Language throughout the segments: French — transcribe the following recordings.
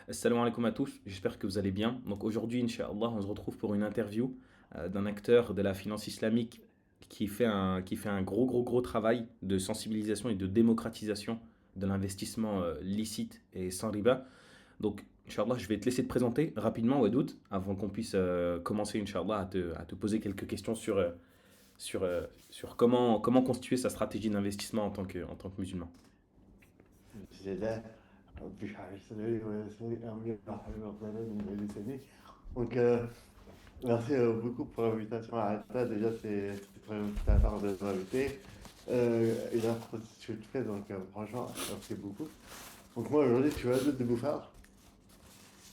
Assalamu alaikum à tous, j'espère que vous allez bien. Donc aujourd'hui, Inch'Allah, on se retrouve pour une interview d'un acteur de la finance islamique qui fait un gros travail de sensibilisation et de démocratisation de l'investissement licite et sans riba. Donc, Inch'Allah, je vais te laisser te présenter rapidement, Wadoud, avant qu'on puisse commencer, Inch'Allah, à te poser quelques questions sur comment constituer sa stratégie d'investissement en tant que musulman. بسم الله ربي اشرح لي صدري ويسر لي امري واحلل عقدة من لساني. Donc, merci beaucoup pour l'invitation à Alta. Déjà, c'était très gentil de ta part de m'inviter. Et là, pour ce que tu fais, donc franchement, merci beaucoup. Donc, moi, aujourd'hui, je suis Adoud de Bouffard.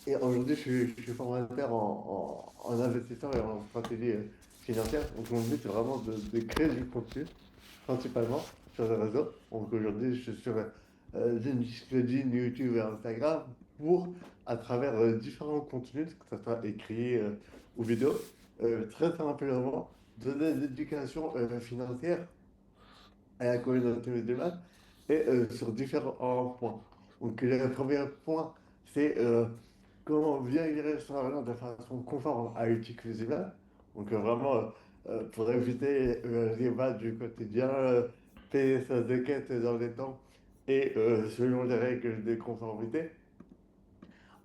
Et aujourd'hui, je suis formateur en investissement et en stratégie financière. Donc, mon but, c'est vraiment de créer du contenu principalement sur les réseaux. Donc aujourd'hui, je suis sur LinkedIn, YouTube et Instagram pour, à travers différents contenus, que ce soit écrit ou vidéo, très simplement donner de l'éducation financière à la communauté musulmane et sur différents points. Donc le premier point, c'est comment bien gérer son argent de façon conforme à l'éthique musulmane. Donc vraiment, pour éviter le riba du quotidien, payer sa zakat dans les temps et selon les règles de conformité.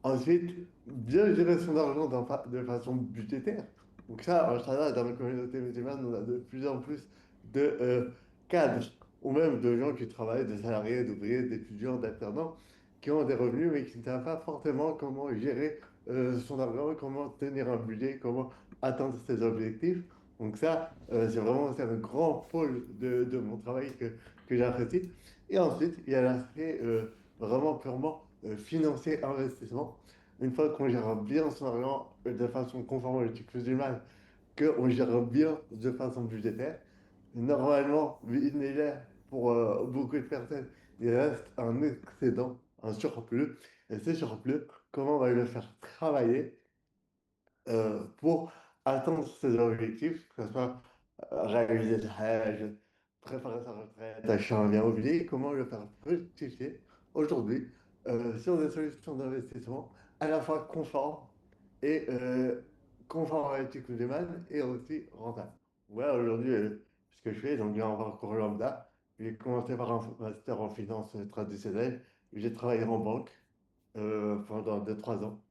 Ensuite, bien gérer son argent de façon budgétaire. Donc ça, Inch'Allah, dans la communauté musulmane, on a de plus en plus de cadres ou même de gens qui travaillent, de salariés, d'ouvriers, d'étudiants, d'alternants, qui ont des revenus mais qui ne savent pas forcément comment gérer son argent, comment tenir un budget, comment atteindre ses objectifs. Donc ça, c'est un grand pôle de mon travail que j'apprécie. Et ensuite, il y a l'aspect vraiment purement financier, investissement. Une fois qu'on gère bien son argent de façon conforme à l'éthique musulmane, qu'on gère bien de façon budgétaire, normalement, il est pour beaucoup de personnes, il reste un excédent, un surplus. Et ce surplus, comment on va le faire travailler pour atteindre ses objectifs, que ce soit réaliser le Hajj, préparer sa retraite, acheter un bien immobilier, comment le faire fructifier aujourd'hui sur des solutions d'investissement à la fois conformes et conformes à l'éthique musulmane et aussi rentables. Voilà aujourd'hui ce que je fais, donc j'ai un parcours lambda. J'ai commencé par un master en finance traditionnelle, j'ai travaillé en banque pendant 2 3 ans.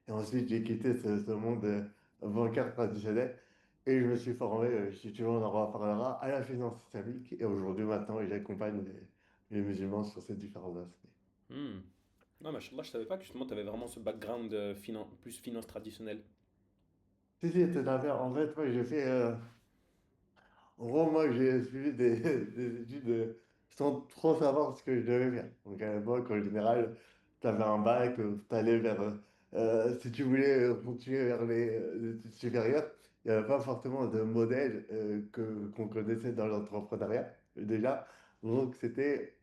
Et ensuite, j'ai quitté ce monde bancaire traditionnel et je me suis formé, si tu veux, on en reparlera, à la finance islamique. Et aujourd'hui, maintenant, j'accompagne les musulmans sur ces différents aspects. Hmm. Non, machallah, je savais pas que justement tu avais vraiment ce background plus finance traditionnelle. Si, si, tout à fait. En fait, moi, j'ai fait. En gros, moi, j'ai suivi des études sans trop savoir ce que je devais faire. Donc, à l'époque, en général, tu avais un bac, tu allais vers. Si tu voulais continuer vers les études supérieures, il n'y avait pas forcément de modèle qu'on connaissait dans l'entrepreneuriat, déjà. Donc, c'était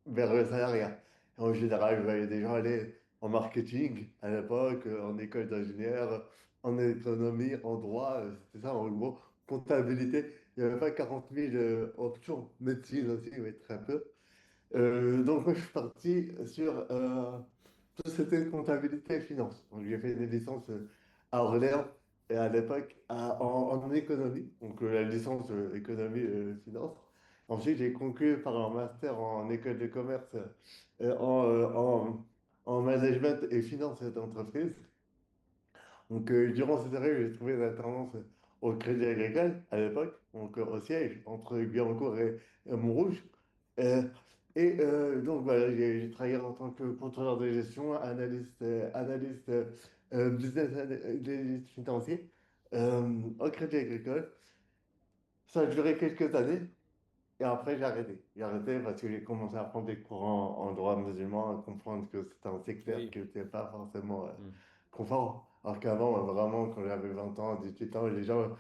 vers le salariat. En général, je voyais des gens aller en marketing à l'époque, en école d'ingénieur, en économie, en droit, c'était ça en gros, comptabilité. Il n'y avait pas 40 000 options, médecine aussi, mais très peu. Donc moi, je suis parti sur tout ce qui était comptabilité et finance. Donc j'ai fait des licences à Orléans et à l'époque en économie, donc la licence économie finance. Ensuite, j'ai conclu par un master en école de commerce euh, en, euh, en, en management et finance d'entreprise. Donc, durant cette année, j'ai trouvé une alternance au Crédit Agricole à l'époque, donc au siège entre Guyancourt et Montrouge. Euh, donc, voilà, j'ai travaillé en tant que contrôleur de gestion, analyste business analyst financier au Crédit Agricole. Ça a duré quelques années et après, j'ai arrêté. J'ai arrêté parce que j'ai commencé à prendre des cours en droit musulman, à comprendre que c'était un secteur Oui. qui n'était pas forcément Hmm. confort. Alors qu'avant, vraiment, quand j'avais 20 ans, 18 ans, les gens,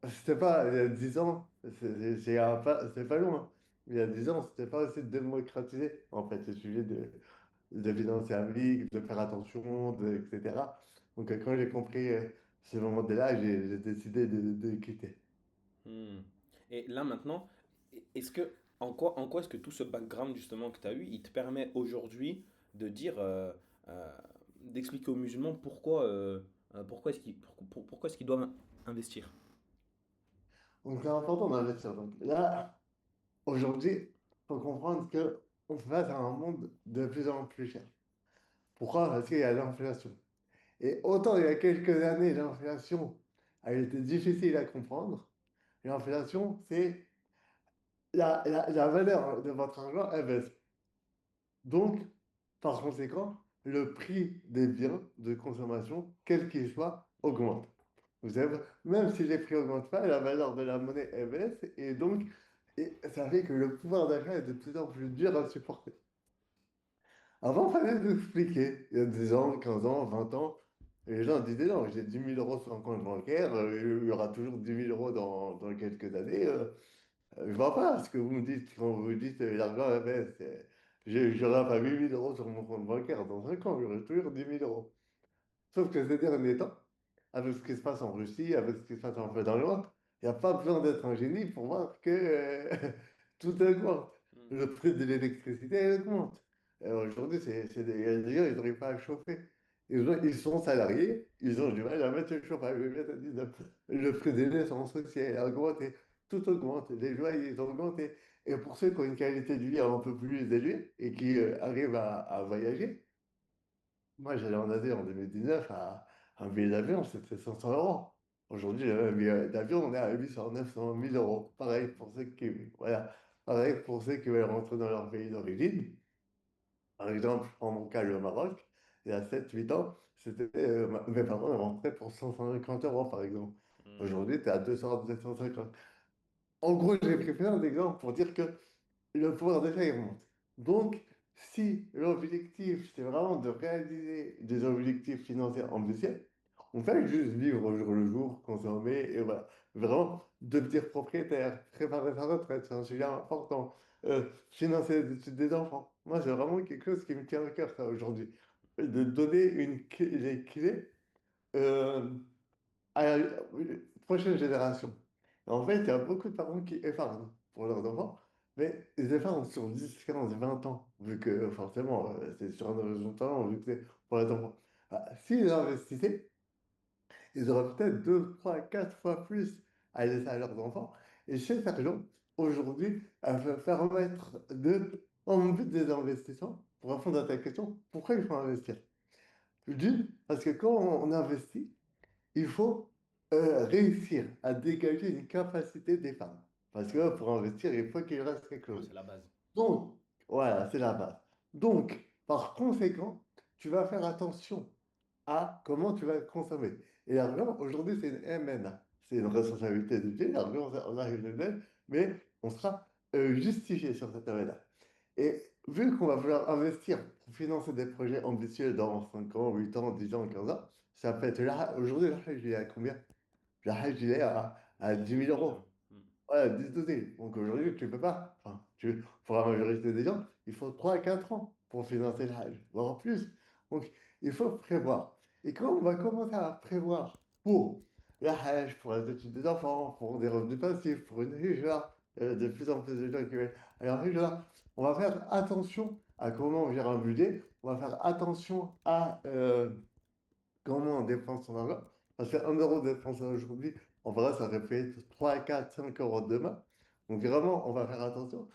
c'était pas, il y a 10 ans, c'est pas long, hein. Il y a 10 ans, c'était pas aussi démocratisé, en fait, le sujet de finances islamiques, de faire attention, etc. Donc, quand j'ai compris ce moment-là, j'ai décidé de quitter. Hmm. Et là maintenant, est-ce que en quoi est-ce que tout ce background justement que tu as eu, il te permet aujourd'hui de dire euh, d'expliquer aux musulmans pourquoi pourquoi est-ce qu'ils doivent investir. Donc c'est important d'investir. Donc là, aujourd'hui, il faut comprendre que on fait face à un monde de plus en plus cher. Pourquoi? Parce qu'il y a l'inflation. Et autant il y a quelques années, l'inflation a été difficile à comprendre. L'inflation, c'est la valeur de votre argent, elle baisse. Donc, par conséquent, le prix des biens de consommation, quel qu'il soit, augmente. Vous savez, même si les prix n'augmentent pas, la valeur de la monnaie elle baisse et donc ça fait que le pouvoir d'achat est de plus en plus dur à supporter. Avant, il fallait nous expliquer. Il y a 10 ans, 15 ans, 20 ans, et les gens disaient non, j'ai 10 000 € sur un compte bancaire, il y aura toujours 10 000 € dans quelques années. Je ne vois pas ce que vous me dites quand vous dites l'argent à la baisse. J'aurai pas 8 000 € sur mon compte bancaire dans 5 ans, j'aurai toujours 10 000 €. Sauf que ces derniers temps, avec ce qui se passe en Russie, avec ce qui se passe un peu dans le monde, il n'y a pas besoin d'être un génie pour voir que tout augmente. Mm. Le prix de l'électricité, elle augmente. Aujourd'hui, il y a des gens, ils n'arrivent pas à chauffer. Ils sont salariés, ils ont du mal à mettre le chauffage. Je viens de dire, le prix des l'essence aussi a augmenté. Tout augmente. Les loyers, ils ont augmenté. Et pour ceux qui ont une qualité de vie un peu plus élevée et qui arrivent à voyager, moi, j'allais en Asie en 2019 à un billet d'avion, c'était 500 €. Aujourd'hui, le billet d'avion, on est à 800, 900, 1000 €. Pareil pour ceux qui, voilà. Pareil pour ceux qui veulent rentrer dans leur pays d'origine. Par exemple, en mon cas, le Maroc, il y a 7 8 ans, mes parents rentraient pour 150 € par exemple. Mm. Aujourd'hui, tu es à 200, 250. En gros, j'ai pris plein d'exemples pour dire que le pouvoir d'achat il remonte. Donc, si l'objectif, c'est vraiment de réaliser des objectifs financiers ambitieux, on fait juste vivre au jour le jour, consommer, et voilà. Vraiment, devenir propriétaire, préparer sa retraite, c'est un sujet important. Financer les études des enfants. Moi, c'est vraiment quelque chose qui me tient à cœur, ça, aujourd'hui. De donner les clés. euh, à la prochaine génération. En fait, il y a beaucoup de parents qui épargnent pour leurs enfants, mais ils épargnent sur 10, 15, 20 ans, vu que forcément, c'est sur un horizon de temps, vu que c'est pour les enfants. Ah, s'ils investissaient, ils auraient peut-être 2, 3, 4 fois plus à laisser à leurs enfants. Et cet argent, aujourd'hui, elle va permettre en but des investissements, pour répondre à ta question, pourquoi il faut investir? Je dis, parce que quand on investit, il faut réussir à dégager une capacité d'épargne. Parce que pour investir, il faut qu'il reste quelque Ouais, chose. c'est la base. Donc, voilà, c'est la base. Donc, par conséquent, tu vas faire attention à comment tu vas consommer. Et l'argent, aujourd'hui, c'est une MNA. C'est une responsabilité du pays. L'argent, on arrive de même, mais on sera justifié sur cette MNA. Et vu qu'on va vouloir investir pour financer des projets ambitieux dans 5 ans, 8 ans, 10 ans, 15 ans, ça peut être là. Aujourd'hui, là, je est à combien? Le Hajj, il est à 10 12 000 000. euros. Ouais, 10 12 000. Donc aujourd'hui, tu ne peux pas. Enfin, pour la majorité des gens, il faut 3 à 4 ans pour financer le Hajj, voire plus. Donc, il faut prévoir. Et quand on va commencer à prévoir pour le Hajj, pour les études des enfants, pour des revenus passifs, pour une hijra, de plus en plus de gens qui veulent aller en hijra, on va faire attention à comment on gère un budget. On va faire attention à comment on dépense son argent. Parce qu'un euro dépensé aujourd'hui, en vrai, ça reflète 3 4 5 euros demain. Donc vraiment, on va faire attention.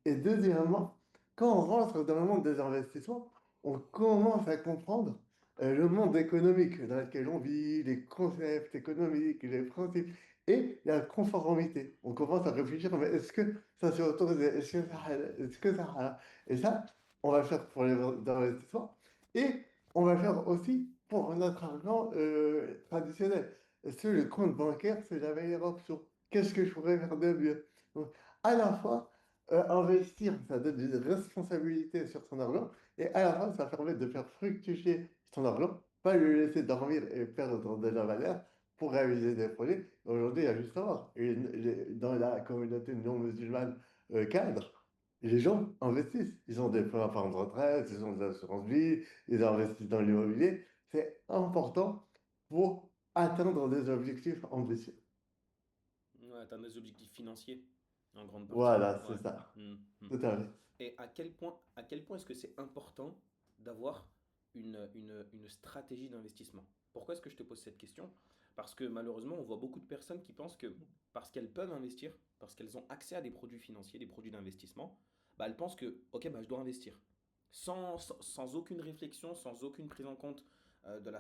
Et deuxièmement, quand on rentre dans le monde des investissements, on commence à comprendre le monde économique dans lequel on vit, les concepts économiques, les principes et la conformité. On commence à réfléchir, mais est-ce que ça c'est autorisé? Est-ce que ça... Et ça, on va le faire pour les investissements. Et on va le faire aussi pour notre argent traditionnel. Est-ce que le compte bancaire, c'est la meilleure option? Qu'est-ce que je pourrais faire de mieux? Donc, à la fois, investir, ça donne une responsabilité sur son argent, et à la fois, ça permet de faire fructifier son argent, pas le laisser dormir et perdre de la valeur pour réaliser des projets. Aujourd'hui, il y a juste à voir. Dans la communauté non musulmane cadre, les gens investissent. Ils ont des plans à de retraite, ils ont des assurances vie, ils investissent dans l'immobilier. C'est important pour atteindre des objectifs ambitieux. Ouais, t'as des objectifs financiers en grande partie. Voilà, c'est Ouais. ça. Mm, mm. Tout à fait. Et à quel point est-ce que c'est important d'avoir une stratégie d'investissement. Pourquoi est-ce que je te pose cette question? Parce que malheureusement, on voit beaucoup de personnes qui pensent que parce qu'elles peuvent investir, parce qu'elles ont accès à des produits financiers, des produits d'investissement, bah, elles pensent que, ok, bah, je dois investir. Sans aucune réflexion, sans aucune prise en compte de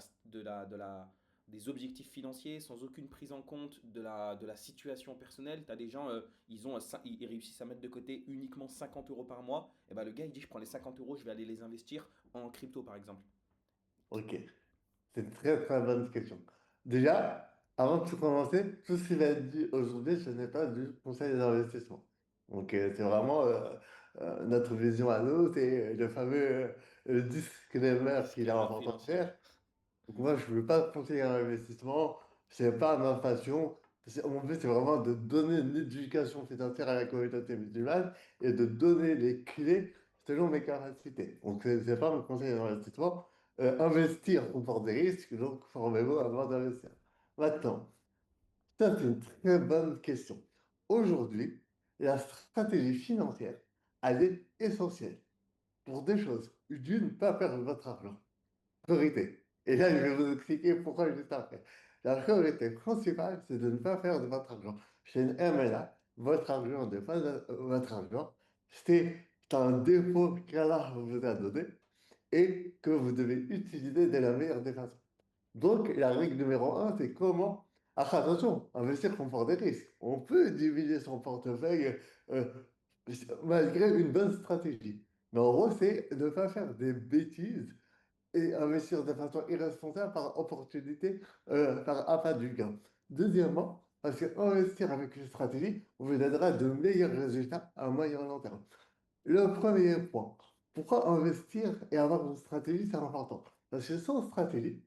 des objectifs financiers, sans aucune prise en compte de la situation personnelle. Tu as des gens, ils réussissent à mettre de côté uniquement 50 euros par mois. Et bah, le gars, il dit, je prends les 50 euros, je vais aller les investir en crypto, par exemple. Ok, c'est une très très bonne question. Déjà, avant de tout commencer, tout ce qui va être dit aujourd'hui, ce n'est pas du conseil d'investissement. Donc, c'est vraiment notre vision à nous, c'est le fameux disclaimer qu'il est Disclaimer important de financier. faire. Donc moi, je ne veux pas conseiller un investissement, c'est pas ma passion. Mon but, c'est vraiment de donner une éducation financière à la communauté musulmane et de donner les clés selon mes capacités. Donc, ce n'est pas mon conseil d'investissement. Investir comporte des risques, donc formez-vous avant d'investir. Maintenant, ça, c'est une très bonne question. Aujourd'hui, la stratégie financière, elle est essentielle pour deux choses. D'une, pas perdre votre argent. Priorité. Et là, je vais vous expliquer pourquoi juste après. La priorité principale, c'est de ne pas faire de votre argent. Chez une MLA, votre argent n'est pas votre argent. C'est un dépôt qu'Allah vous a donné et que vous devez utiliser de la meilleure des façons. Donc, la règle numéro un, c'est comment... Ah, attention, investir comporte des risques. On peut diviser son portefeuille euh, malgré une bonne stratégie. Mais en gros, c'est ne pas faire des bêtises et investir de façon irresponsable par opportunité, par appât du gain. Deuxièmement, parce que investir avec une stratégie vous aidera de meilleurs résultats à moyen et long terme. Le premier point, pourquoi investir et avoir une stratégie, c'est important. Parce que sans stratégie,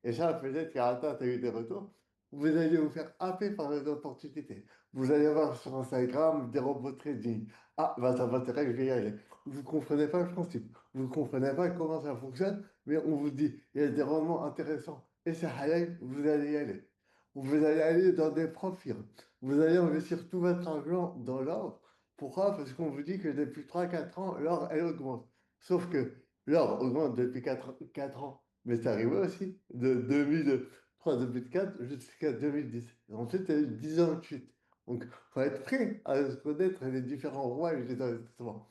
et ça peut-être qu'à tu as eu des retours, vous allez vous faire happer par les opportunités. Vous allez voir sur Instagram des robots trading. Ah, bah ça m'intéresse, je vais y aller. Vous ne comprenez pas le principe. Vous ne comprenez pas comment ça fonctionne, mais on vous dit, il y a des rendements intéressants et c'est halal, vous allez y aller. Vous allez aller dans des profils. Vous allez investir tout votre argent dans l'or. Pourquoi? Parce qu'on vous dit que depuis 3 4 ans, l'or, elle augmente. Sauf que l'or augmente depuis 4 ans. Mais c'est arrivé aussi de 2003, 2004 jusqu'à 2010. Ensuite, il y a eu 10 ans de chute. Donc, il faut être prêt à connaître les différents rouages des investissements.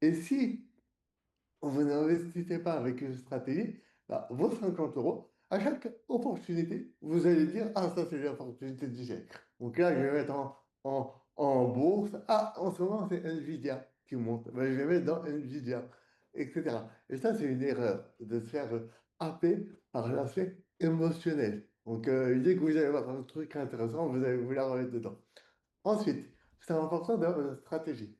Et si vous n'investissez pas avec une stratégie, bah, vos 50 euros, à chaque opportunité, vous allez dire, ah, ça, c'est l'opportunité du siècle. Donc là, je vais mettre en bourse. Ah, en ce moment, c'est Nvidia qui monte. Ben, je vais mettre dans Nvidia, etc. Et ça, c'est une erreur de se faire happer par l'aspect émotionnel. Donc, dès que vous allez voir un truc intéressant, vous allez vouloir remettre dedans. Ensuite, c'est important d'avoir une stratégie.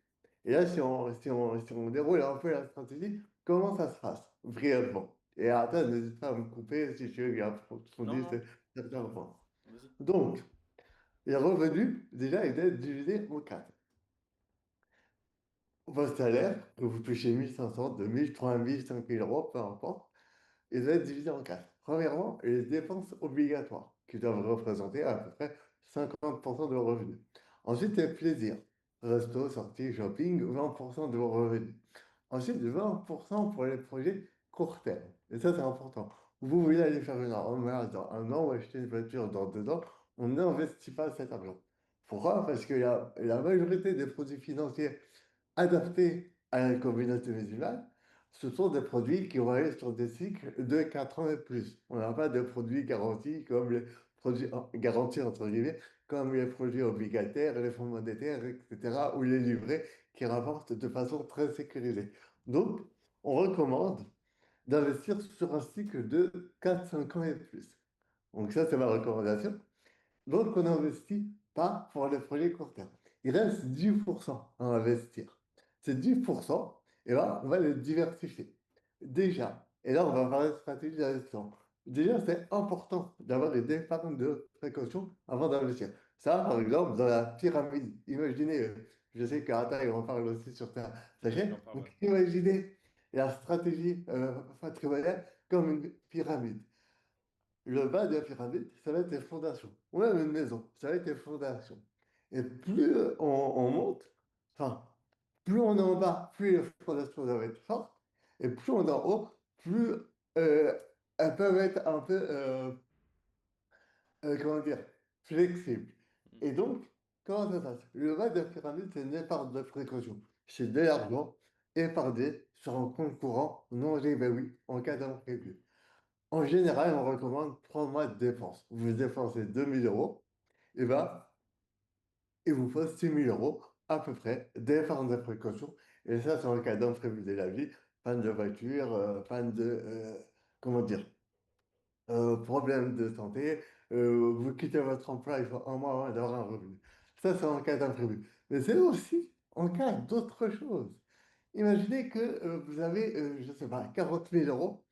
Et là, si on déroule un peu la stratégie, comment ça se passe, brièvement? Et attends, n'hésite pas à me couper si tu veux que Non, j'approfondisse non, certains points. vas-y. Donc, les revenus, déjà, ils doivent être divisés en quatre. Votre salaire, que vous touchez 1500, 2000, 3000, 5000 euros, peu importe, ils doivent être divisés en quatre. Premièrement, les dépenses obligatoires, qui doivent représenter à peu près 50% de vos revenus. Ensuite, les plaisirs. Resto, sortie, shopping, 20% de vos revenus. Ensuite, 20% pour les projets court terme. Et ça, c'est important. Vous voulez aller faire une remarque dans un an ou acheter une voiture dans 2 ans, on n'investit pas cet argent. Pourquoi? Parce que la majorité des produits financiers adaptés à la communauté musulmane, ce sont des produits qui vont aller sur des cycles de 4 ans et plus. On n'a pas de produits garantis comme les produits garantis entre guillemets, comme les produits obligataires, les fonds monétaires, etc., ou les livrets qui rapportent de façon très sécurisée. Donc, on recommande d'investir sur un cycle de 4 5 ans et plus. Donc ça, c'est ma recommandation. Donc, on n'investit pas pour les projets court terme. Il reste 10% à investir. Ces 10%, et là, on va les diversifier. Déjà, et là, on va parler de stratégie d'investissement. Déjà, c'est important d'avoir des épargnes de précaution avant d'investir. Ça, par exemple, dans la pyramide, imaginez, je sais qu'Atta, il en parle aussi sur ta Oui, chaîne, j'en parle, ouais. donc imaginez la stratégie patrimoniale comme une pyramide. Le bas de la pyramide, ça va être les fondations. Ou même une maison, ça va être les fondations. Et plus on monte, enfin, plus on est en bas, plus les fondations doivent être fortes. Et plus on est en haut, plus euh, elles peuvent être un peu, comment dire, flexibles. Mm. Et donc, comment ça se passe? Le bas de la pyramide, c'est une épargne de précaution. C'est de l'argent épargné sur un compte courant non rébellion en cas d'imprévu. En général, on recommande 3 mois de dépenses. Vous dépensez 2 000 euros, et ben, il vous faut 6 000 euros à peu près d'épargne de précaution. Et ça, c'est en cas d'imprévu de la vie, panne de voiture, panne de, comment dire, problème de santé, vous quittez votre emploi, il faut un mois avant d'avoir un revenu. Ça, c'est en cas d'imprévu. Mais c'est aussi en cas d'autre chose. Imaginez que vous avez, je ne sais pas, 40 000 euros,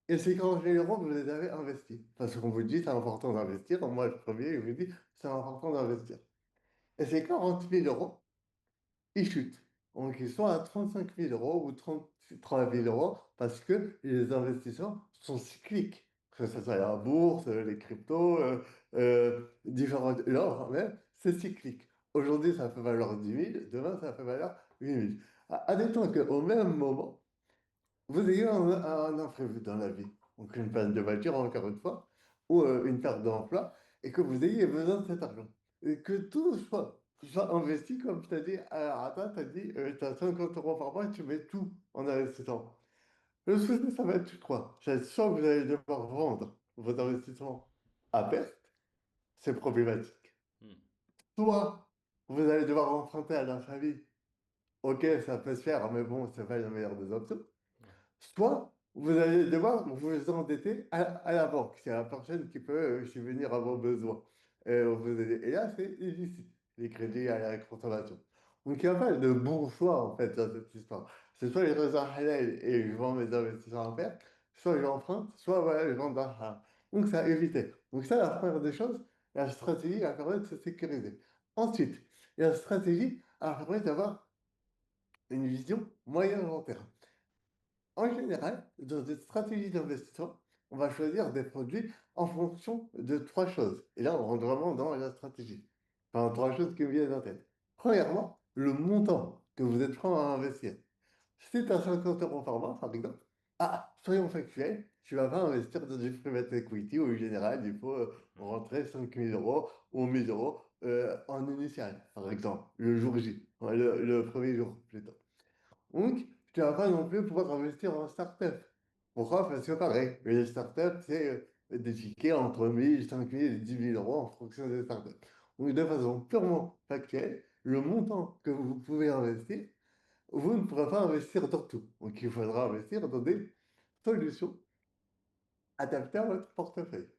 et ces 40 000 euros, vous les avez investis. Parce qu'on vous dit, c'est important d'investir. Moi, le premier, je vous dis, c'est important d'investir. Et ces 40 000 euros, ils chutent. Donc, ils sont à 35 000 euros ou 33 000 euros parce que les investissements sont cycliques. Que ce soit la bourse, les cryptos, différentes. L'or, même, c'est cyclique. Aujourd'hui, ça peut valoir 10 000, demain, ça peut valoir 8 000. Admettons qu'au même moment, vous ayez un imprévu dans la vie, donc une panne de voiture, encore une fois, ou une perte d'emploi, et que vous ayez besoin de cet argent. Et que tout soit investi, comme tu as dit, à toi, tu as dit, tu as 50 euros par mois, tu mets tout en investissement. Le souci, ça va être quoi? C'est soit vous allez devoir vendre vos investissements à perte, c'est problématique. Mm. Soit vous allez devoir emprunter à la famille. Ok, ça peut se faire, mais bon, c'est pas la meilleure des options. Ouais. Soit vous allez devoir vous endetter à la banque. C'est la personne qui peut subvenir à vos besoins. Vous aider. Et là, c'est illicite, les crédits à la consommation. Donc, il n'y a pas de bon choix, en fait, dans cette histoire. C'est soit les réseaux halal et je vends mes investissements à perte, soit j'emprunte, soit voilà, je vends d'argent. Donc, ça a évité. Donc, ça, la première des choses, la stratégie a permis de se sécuriser. Ensuite, la stratégie a permis d'avoir une vision moyen-long terme. En général, dans une stratégie d'investissement, on va choisir des produits en fonction de trois choses. Et là, on rentre vraiment dans la stratégie. Enfin, trois choses qui me viennent en tête. Premièrement, le montant que vous êtes prêt à investir. Si tu as 50 euros par mois, par exemple, soyons factuels, tu vas pas investir dans du private equity ou en général, il faut Mm. rentrer 5 000 euros ou 1 000 euros en initial, par exemple, le jour J, le premier jour plutôt. Donc, tu ne vas pas non plus pouvoir investir en start-up. Pourquoi? Parce que pareil, les start-up, c'est des tickets entre 1000, 5000 et 10 000 euros en fonction des start-up. Donc, de façon purement factuelle, le montant que vous pouvez investir, vous ne pourrez pas investir dans tout. Donc, il faudra investir dans des solutions adaptées à votre portefeuille.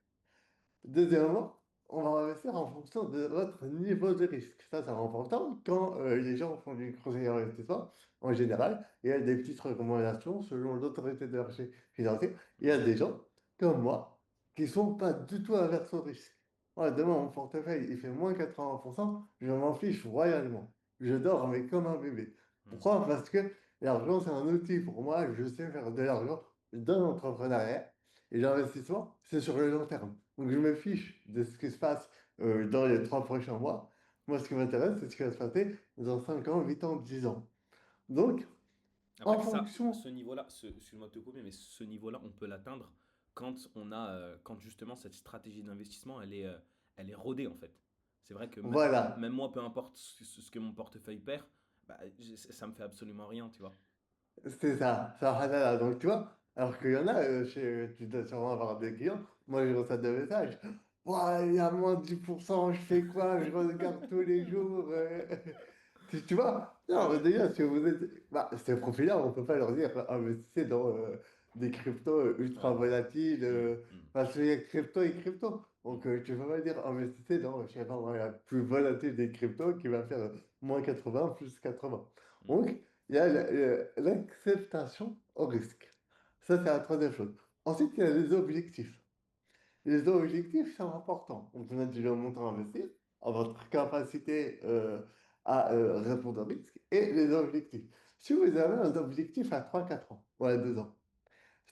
Deuxièmement, on va investir en fonction de votre niveau de risque. Ça, c'est important. Quand les gens font du conseil d'investissement, en général, il y a des petites recommandations selon l'autorité de marché financier. Il y a Mm. des gens, comme moi, qui ne sont pas du tout averses au risque. Moi, demain, mon portefeuille, il fait moins 80%, je m'en fiche royalement. Je dors, mais comme un bébé. Mm. Pourquoi? Parce que l'argent, c'est un outil pour moi. Je sais faire de l'argent dans l'entrepreneuriat. Et l'investissement, c'est sur le long terme. Donc, je me fiche de ce qui se passe dans les 3 prochains mois. Moi, ce qui m'intéresse, c'est ce qui va se passer dans 5 ans, 8 ans, 10 ans. Donc, en Après, ça, fonction, ce niveau-là, excuse-moi de te couper, mais ce niveau-là, on peut l'atteindre quand on a, quand justement cette stratégie d'investissement, elle est rodée en fait. C'est vrai que voilà, même moi, peu importe ce que mon portefeuille perd, bah, ça me fait absolument rien, tu vois. c'est ça, ça halala. Donc, tu vois, alors qu'il y en a, tu dois sûrement avoir des clients, moi, je reçois des messages. Ouais, il y a moins de 10%, je fais quoi? Je regarde tous les jours. Tu vois? Non, mais Ouais. déjà, si vous êtes. Bah, ces profils-là, on ne peut pas leur dire investissez dans des cryptos ultra Ouais. volatiles. Hmm, hmm, Parce qu'il y a crypto et crypto. hmm, Donc, tu ne peux pas dire investissez dans, je sais pas, moi, la plus volatile des cryptos qui va faire moins 80, plus 80. hmm. Donc, il y a l'acceptation au risque. Ça, c'est la troisième chose. Ensuite, il y a les objectifs. Les objectifs sont importants. Donc, on a dit le montant à investir, à votre capacité à répondre au risque et les objectifs. Si vous avez un objectif à 3 4 ans ou à 2 ans,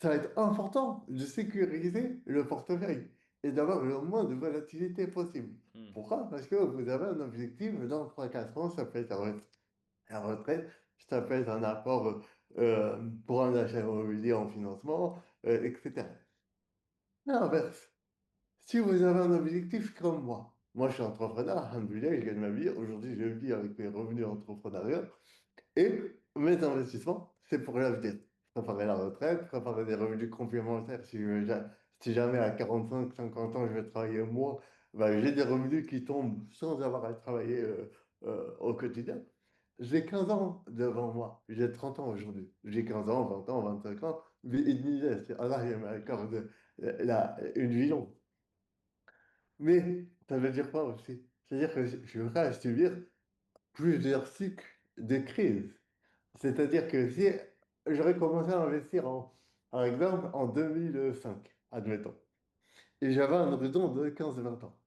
ça va être important de sécuriser le portefeuille et d'avoir le moins de volatilité possible. Hmm. Pourquoi? Parce que vous avez un objectif dans 3 4 ans, ça peut être la retraite, ça peut être un apport pour un achat immobilier en financement, etc. À l'inverse, si vous avez un objectif comme moi je suis entrepreneur, alhamdoulilah, je gagne ma vie. Aujourd'hui, je vis avec mes revenus entrepreneuriaux. Et mes investissements, c'est pour l'avenir. Préparer la retraite, préparer des revenus complémentaires. Si jamais à 45, 50 ans, je vais travailler moi, ben, j'ai des revenus qui tombent sans avoir à travailler au quotidien. J'ai 15 ans devant moi. J'ai 30 ans aujourd'hui. J'ai 15 ans, 20 ans, 25 ans. Mais il me disait, Allah, il m'accorde une vie longue. Mais ça veut dire quoi aussi? C'est-à-dire que je suis prêt à subir plusieurs cycles de crise. C'est-à-dire que si j'aurais commencé à investir, par exemple, en 2005, admettons, et j'avais un horizon de 15-20 ans,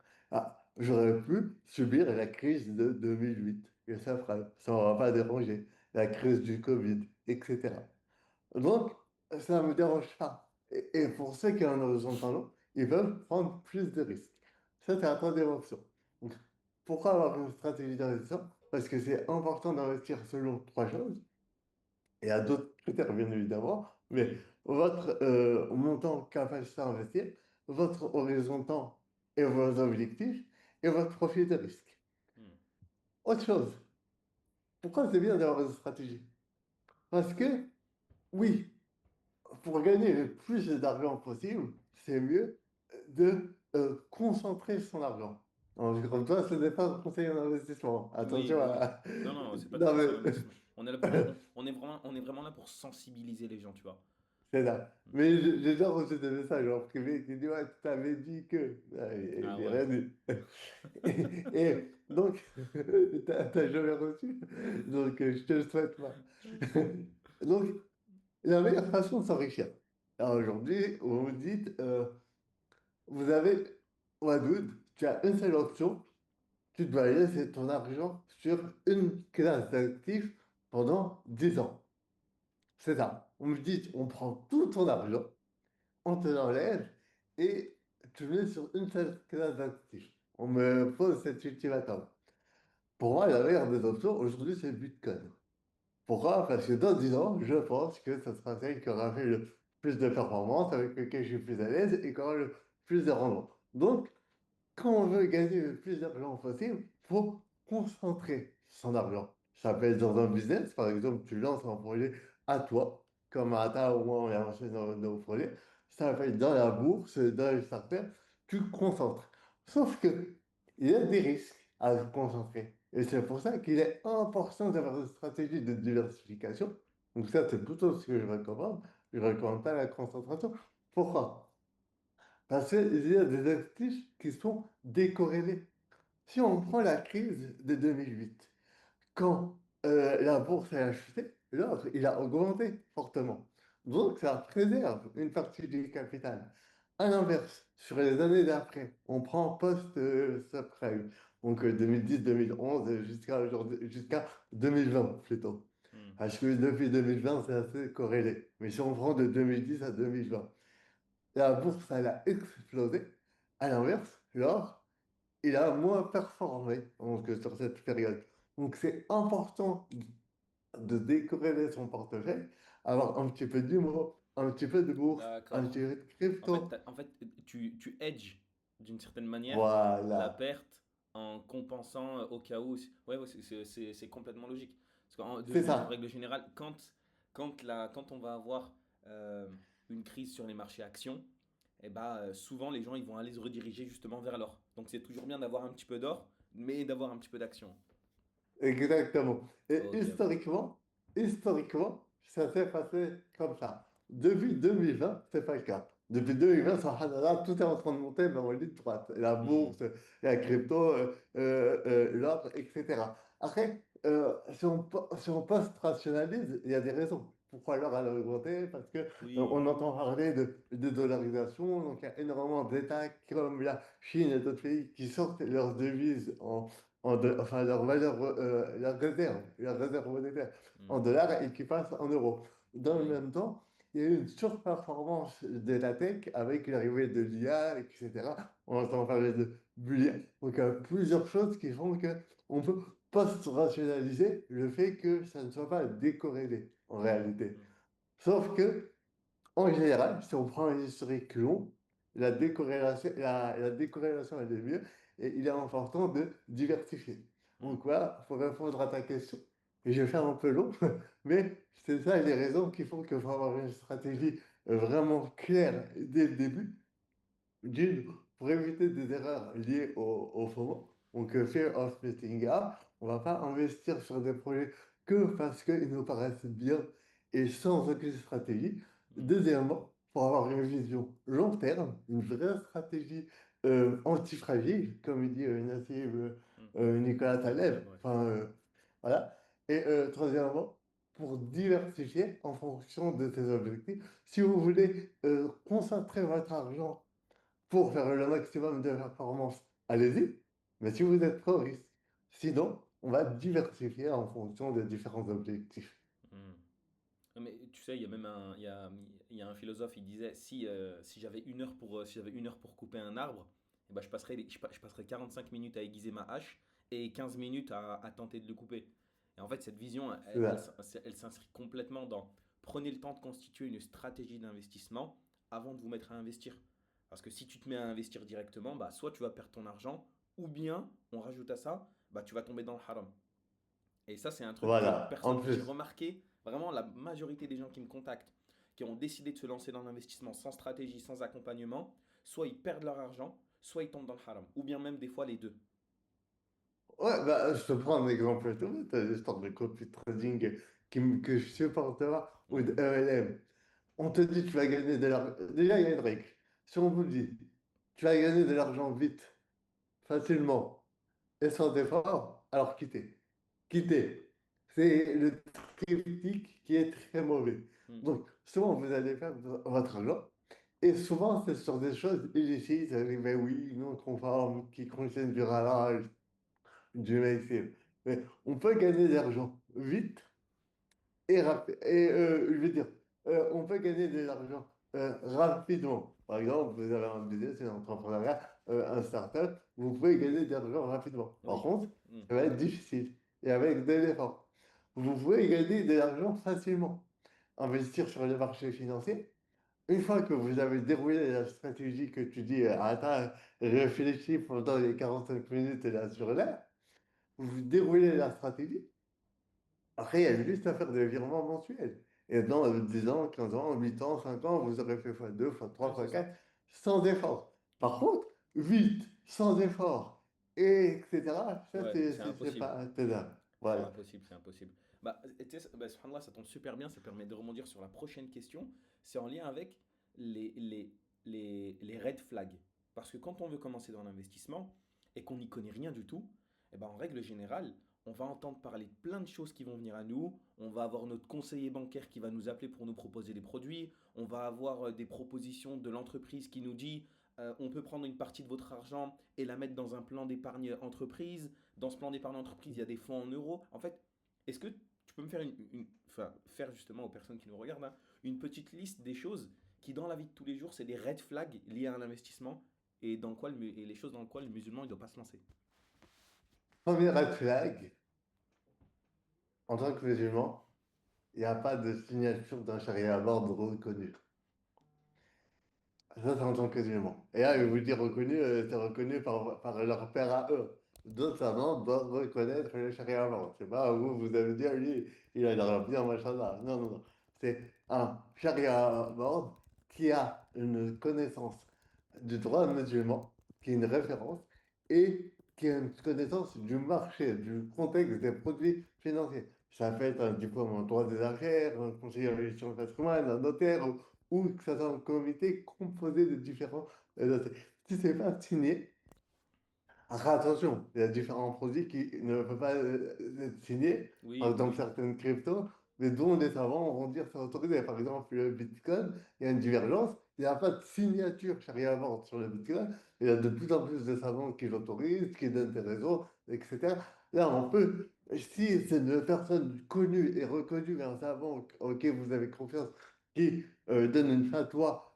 j'aurais pu subir la crise de 2008, et ça m'aura pas dérangé, la crise du Covid, etc. Donc, ça ne me dérange pas. Et pour ceux qui ont un horizon de temps long, ils peuvent prendre plus de risques. Ça, c'est à toi d'émotion. Donc, pourquoi avoir une stratégie d'investissement? Parce que c'est important d'investir selon trois choses. Il y a d'autres critères, bien évidemment, mais votre montant capacité à investir, votre horizon de temps et vos objectifs, et votre profil de risque. Hmm. Autre chose, pourquoi c'est bien d'avoir une stratégie? Parce que, oui, pour gagner le plus d'argent possible, c'est mieux de concentrer son argent. Donc, comme toi, ce n'est pas un conseil en investissement. Oui, Attention oui, oui. à... Non, non, c'est pas des Non, conseils mais... d'investissement. On est là on est vraiment là pour sensibiliser les gens, tu vois. C'est ça. Hmm. Mais j'ai déjà reçu des messages en privé qui disent, ouais, tu t'avais dit que... Ah J'ai ouais. rien dit. Et donc, t'as jamais reçu. Donc, je te le souhaite pas. Donc, la meilleure façon de s'enrichir. Alors aujourd'hui, vous me dites, vous avez, Wadoud, tu as une seule option, tu dois laisser ton argent sur une classe d'actifs pendant 10 ans. C'est ça. On me dit, on prend tout ton argent, on te l'enlève et tu le mets sur une seule classe d'actifs. On me pose cet ultimatum. Pour moi, la meilleure des options aujourd'hui, c'est Bitcoin. Pourquoi? Parce que dans 10 ans, je pense que ce sera celle qui aura fait le plus de performance, avec lequel je suis plus à l'aise et qui aura le plus de rendement. Donc, quand on veut gagner le plus d'argent possible, il faut concentrer son argent. Ça peut être dans un business, par exemple, tu lances un projet à toi, comme Ata ou moi on a lancé nos projets. Ça peut être dans la bourse, dans les startups, tu te concentres. Sauf que il y a des risques à se concentrer. Et c'est pour ça qu'il est important d'avoir une stratégie de diversification. Donc ça, c'est plutôt ce que je recommande. Je ne recommande pas la concentration. Pourquoi? Parce qu'il y a des actifs qui sont décorrélés. Si on prend la crise de 2008, quand la bourse a chuté, l'or, il a augmenté fortement. Donc, ça préserve une partie du capital. À l'inverse, sur les années d'après, on prend post-subprime, donc 2010-2011 jusqu'à aujourd'hui, jusqu'à 2020 plutôt. Hmm. Parce que depuis 2020, c'est assez corrélé. Mais si on prend de 2010 à 2020, la bourse, elle a explosé. À l'inverse, l'or, il a moins performé donc, sur cette période. Donc, c'est important de décorréler son portefeuille, avoir un petit peu d'humour, un petit peu de bourse, un petit D'accord. peu de crypto. En fait, tu hedges d'une certaine manière la Voilà. perte en compensant au cas où. Ouais, ouais, c'est complètement logique. Parce qu'en C'est de ça. règle générale, quand on va avoir euh, une crise sur les marchés actions, eh ben, souvent les gens ils vont aller se rediriger justement vers l'or. Donc c'est toujours bien d'avoir un petit peu d'or, mais d'avoir un petit peu d'action. Exactement. Et Ok, ok. historiquement, ça s'est passé comme ça. Depuis 2020, c'est pas le cas. Depuis 2020, subhanallah, tout est en train de monter dans la ligne droite. La Hmm. bourse, la crypto, l'or, etc. Après, si on post-rationalise, il y a des raisons. Pourquoi l'or a augmenté? Parce que Oui. on entend parler de dollarisation. Donc, il y a énormément d'États comme la Chine et d'autres pays qui sortent leurs devises enfin leur réserve monétaire en Hmm. dollars et qui passe en euros. Dans le Oui. même temps, il y a eu une surperformance de la tech avec l'arrivée de l'IA, etc. On entend parler de bullion. Donc, il y a plusieurs choses qui font que on peut post-rationaliser le fait que ça ne soit pas décorrélé en Hmm. réalité. Hmm. Sauf que En général, si on prend un historique long, la décorrélation elle est mieux et il est important de diversifier. Hmm. Donc voilà, pour répondre à ta question, et je vais faire un peu long, mais c'est ça les raisons qui font qu'il faut avoir une stratégie vraiment claire dès le début. D'une, pour éviter des erreurs liées au FOMO, donc Fear of Missing Out, on ne va pas investir sur des projets que parce qu'ils nous paraissent bien et sans aucune stratégie. Hmm. Deuxièmement, pour avoir une vision long terme, une vraie stratégie antifragile, comme il dit Nassim Hmm. Nicolas Taleb, Taleb. ouais. Enfin, voilà. Et troisièmement, pour diversifier en fonction de tes objectifs. Si vous voulez concentrer votre argent pour faire le maximum de performance, allez-y. Mais si vous êtes trop risque, sinon, on va diversifier en fonction des différents objectifs. Hmm. Non, mais tu sais, il y a même il y a un philosophe, il disait, si j'avais une heure si j'avais une heure pour couper un arbre, eh ben, je passerais 45 minutes à aiguiser ma hache et 15 minutes à tenter de le couper. Et en fait, cette vision, C'est ça. elle s'inscrit complètement dans prenez le temps de constituer une stratégie d'investissement avant de vous mettre à investir. Parce que si tu te mets à investir directement, bah, soit tu vas perdre ton argent, ou bien, on rajoute à ça, bah, tu vas tomber dans le haram. Et ça, c'est un truc que Voilà. En personne. J'ai plus, remarqué vraiment la majorité des gens qui me contactent, qui ont décidé de se lancer dans l'investissement sans stratégie, sans accompagnement, soit ils perdent leur argent, soit ils tombent dans le haram. Ou bien même des fois les deux. ouais, bah, je te prends un exemple tout bête, l'histoire de copy trading que je supporte pas, ou de Ouais. ELM. On te dit, tu vas gagner de l'argent. Déjà, il y a une règle. Si on vous dit, tu vas gagner de l'argent vite, facilement, et sans effort, alors quittez. Quittez. C'est le triptyque qui est très mauvais. Hmm. Donc, souvent, vous allez faire votre argent. Et souvent, c'est sur des choses illicites, mais oui, non conformes, qui contiennent du ralage, du mainstream. Mais on peut gagner de l'argent vite et rapide. Et je veux dire, on peut gagner de l'argent rapidement. Par exemple, vous avez un business, un entrepreneuriat, un start-up, vous pouvez gagner de l'argent rapidement. Par Oui. contre, Hmm. ça va être difficile et avec de l'effort. Vous pouvez gagner de l'argent facilement. Investir sur les marchés financiers. Une fois que vous avez déroulé la stratégie que tu dis, attends, réfléchis pendant les 45 minutes là sur l'air, vous déroulez la stratégie. Après, il y a juste à faire des virements mensuels. Et dans 10 ans, 15 ans, 8 ans, 5 ans, vous aurez fait fois 2 fois Ouais, 3 c'est fois ça. 4 sans effort. Par contre, vite, sans effort, et etc., ça, Ouais, c'est c'est impossible. pas tenable. C'est Voilà. impossible, c'est impossible. Bah, et tu sais, bah, subhanallah, ça tombe super bien, ça permet de rebondir sur la prochaine question. C'est en lien avec les, les, les red flags. Parce que quand on veut commencer dans l'investissement et qu'on n'y connaît rien du tout, eh ben, en règle générale, on va entendre parler de plein de choses qui vont venir à nous. On va avoir notre conseiller bancaire qui va nous appeler pour nous proposer des produits. On va avoir des propositions de l'entreprise qui nous dit on peut prendre une partie de votre argent et la mettre dans un plan d'épargne entreprise. Dans ce plan d'épargne entreprise, il y a des fonds en euros. En fait, est-ce que tu peux me faire enfin, faire justement aux personnes qui nous regardent hein, une petite liste des choses qui dans la vie de tous les jours, c'est des red flags liés à un investissement et, et les choses dans lesquelles le musulman ne doit pas se lancer. Premier red flag, en tant que musulman, il n'y a pas de signature d'un charia à bord reconnu. Ça, c'est en tant que musulman. Et là, je vais vous dire reconnu, c'est reconnu par leur père à eux. D'autres savants doivent reconnaître le charia avant. C'est pas vous, vous avez dit, ah, lui, il a l'air bien, machallah. Non, non, non. C'est un charia board qui a une connaissance du droit musulman, qui est une référence, et qui a une connaissance du marché, du contexte des produits financiers. Ça peut être un diplôme en droit des affaires, un conseiller en gestion de patrimoine, un notaire, ou que ça soit un comité composé de différents notaires. Si c'est pas signé, alors, attention, il y a différents produits qui ne peuvent pas être signés, par Oui, exemple oui. certaines cryptos, mais dont les savants vont dire que c'est autorisé. Par exemple, le Bitcoin, il y a une divergence, il n'y a pas de signature charia vente sur le Bitcoin, il y a de plus en plus de savants qui l'autorisent, qui donnent des réseaux, etc. Là, on peut, si c'est une personne connue et reconnue, un savant auquel vous avez confiance, qui donne une fatwa,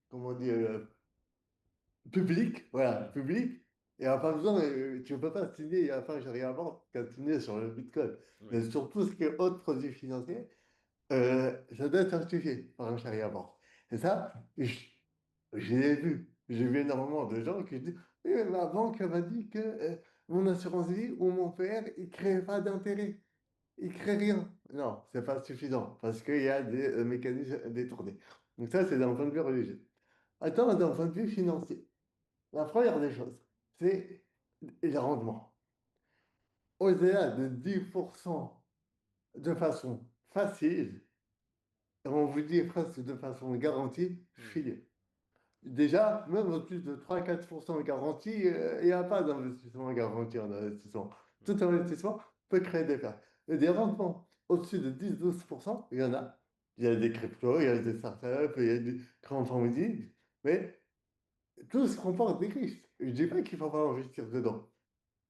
comment dire, public, voilà, Hmm, public. Et a pas besoin, tu ne peux pas signer à la fin, j'ai rien à voir qu'à signer sur le Bitcoin. Mais oui. sur tout ce qui est autres produits financiers, ça doit être certifié par un charia banque. Et ça, je l'ai vu. J'ai vu énormément de gens qui disent, oui, mais ma banque m'a dit que mon assurance vie ou mon PR, il ne crée pas d'intérêt. Il ne crée rien. Non, c'est pas suffisant parce qu'il y a des mécanismes détournés. Donc ça, c'est d'un point de vue religieux. Attends, d'un point de vue financier. La première des choses, c'est les rendements. Au-delà de 10% de façon facile, et on vous dit presque de façon garantie, Hmm, filez. Déjà, même au-dessus de 3-4% de garantie, il n'y a pas d'investissement garanti en investissement. hmm, Tout investissement peut créer des pertes. Et des rendements au-dessus de 10-12%, il y en a. Il y a des cryptos, il y a des startups, il y a du crowdfunding, mais tout se comporte des risques. Je ne dis pas qu'il ne faut pas investir dedans.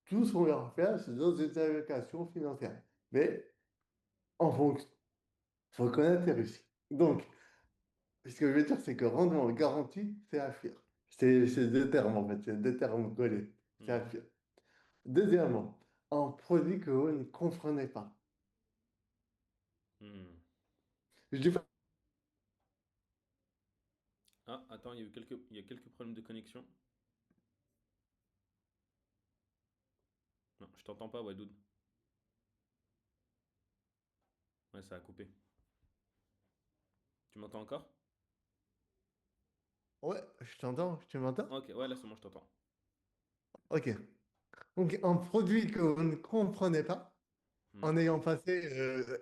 Tout ce qu'on leur fait, c'est dans une allocations financières. Mais en fonction, il faut connaître les risques. Donc, ce que je veux dire, c'est que rendement garanti, c'est AFIR. C'est deux termes, en fait, c'est deux termes collés. C'est hmm, AFIR. Deuxièmement, un produit que vous ne comprenez pas. hmm. Je dis pas, Ah, attends, il y a quelques problèmes de connexion. Non, je t'entends pas, Wadoud. Ouais, ça a coupé. Tu m'entends encore? ouais, je t'entends, tu m'entends? Ok, ouais, là c'est bon, je t'entends. Ok. Donc, un produit que vous ne comprenez pas, Hmm, en ayant passé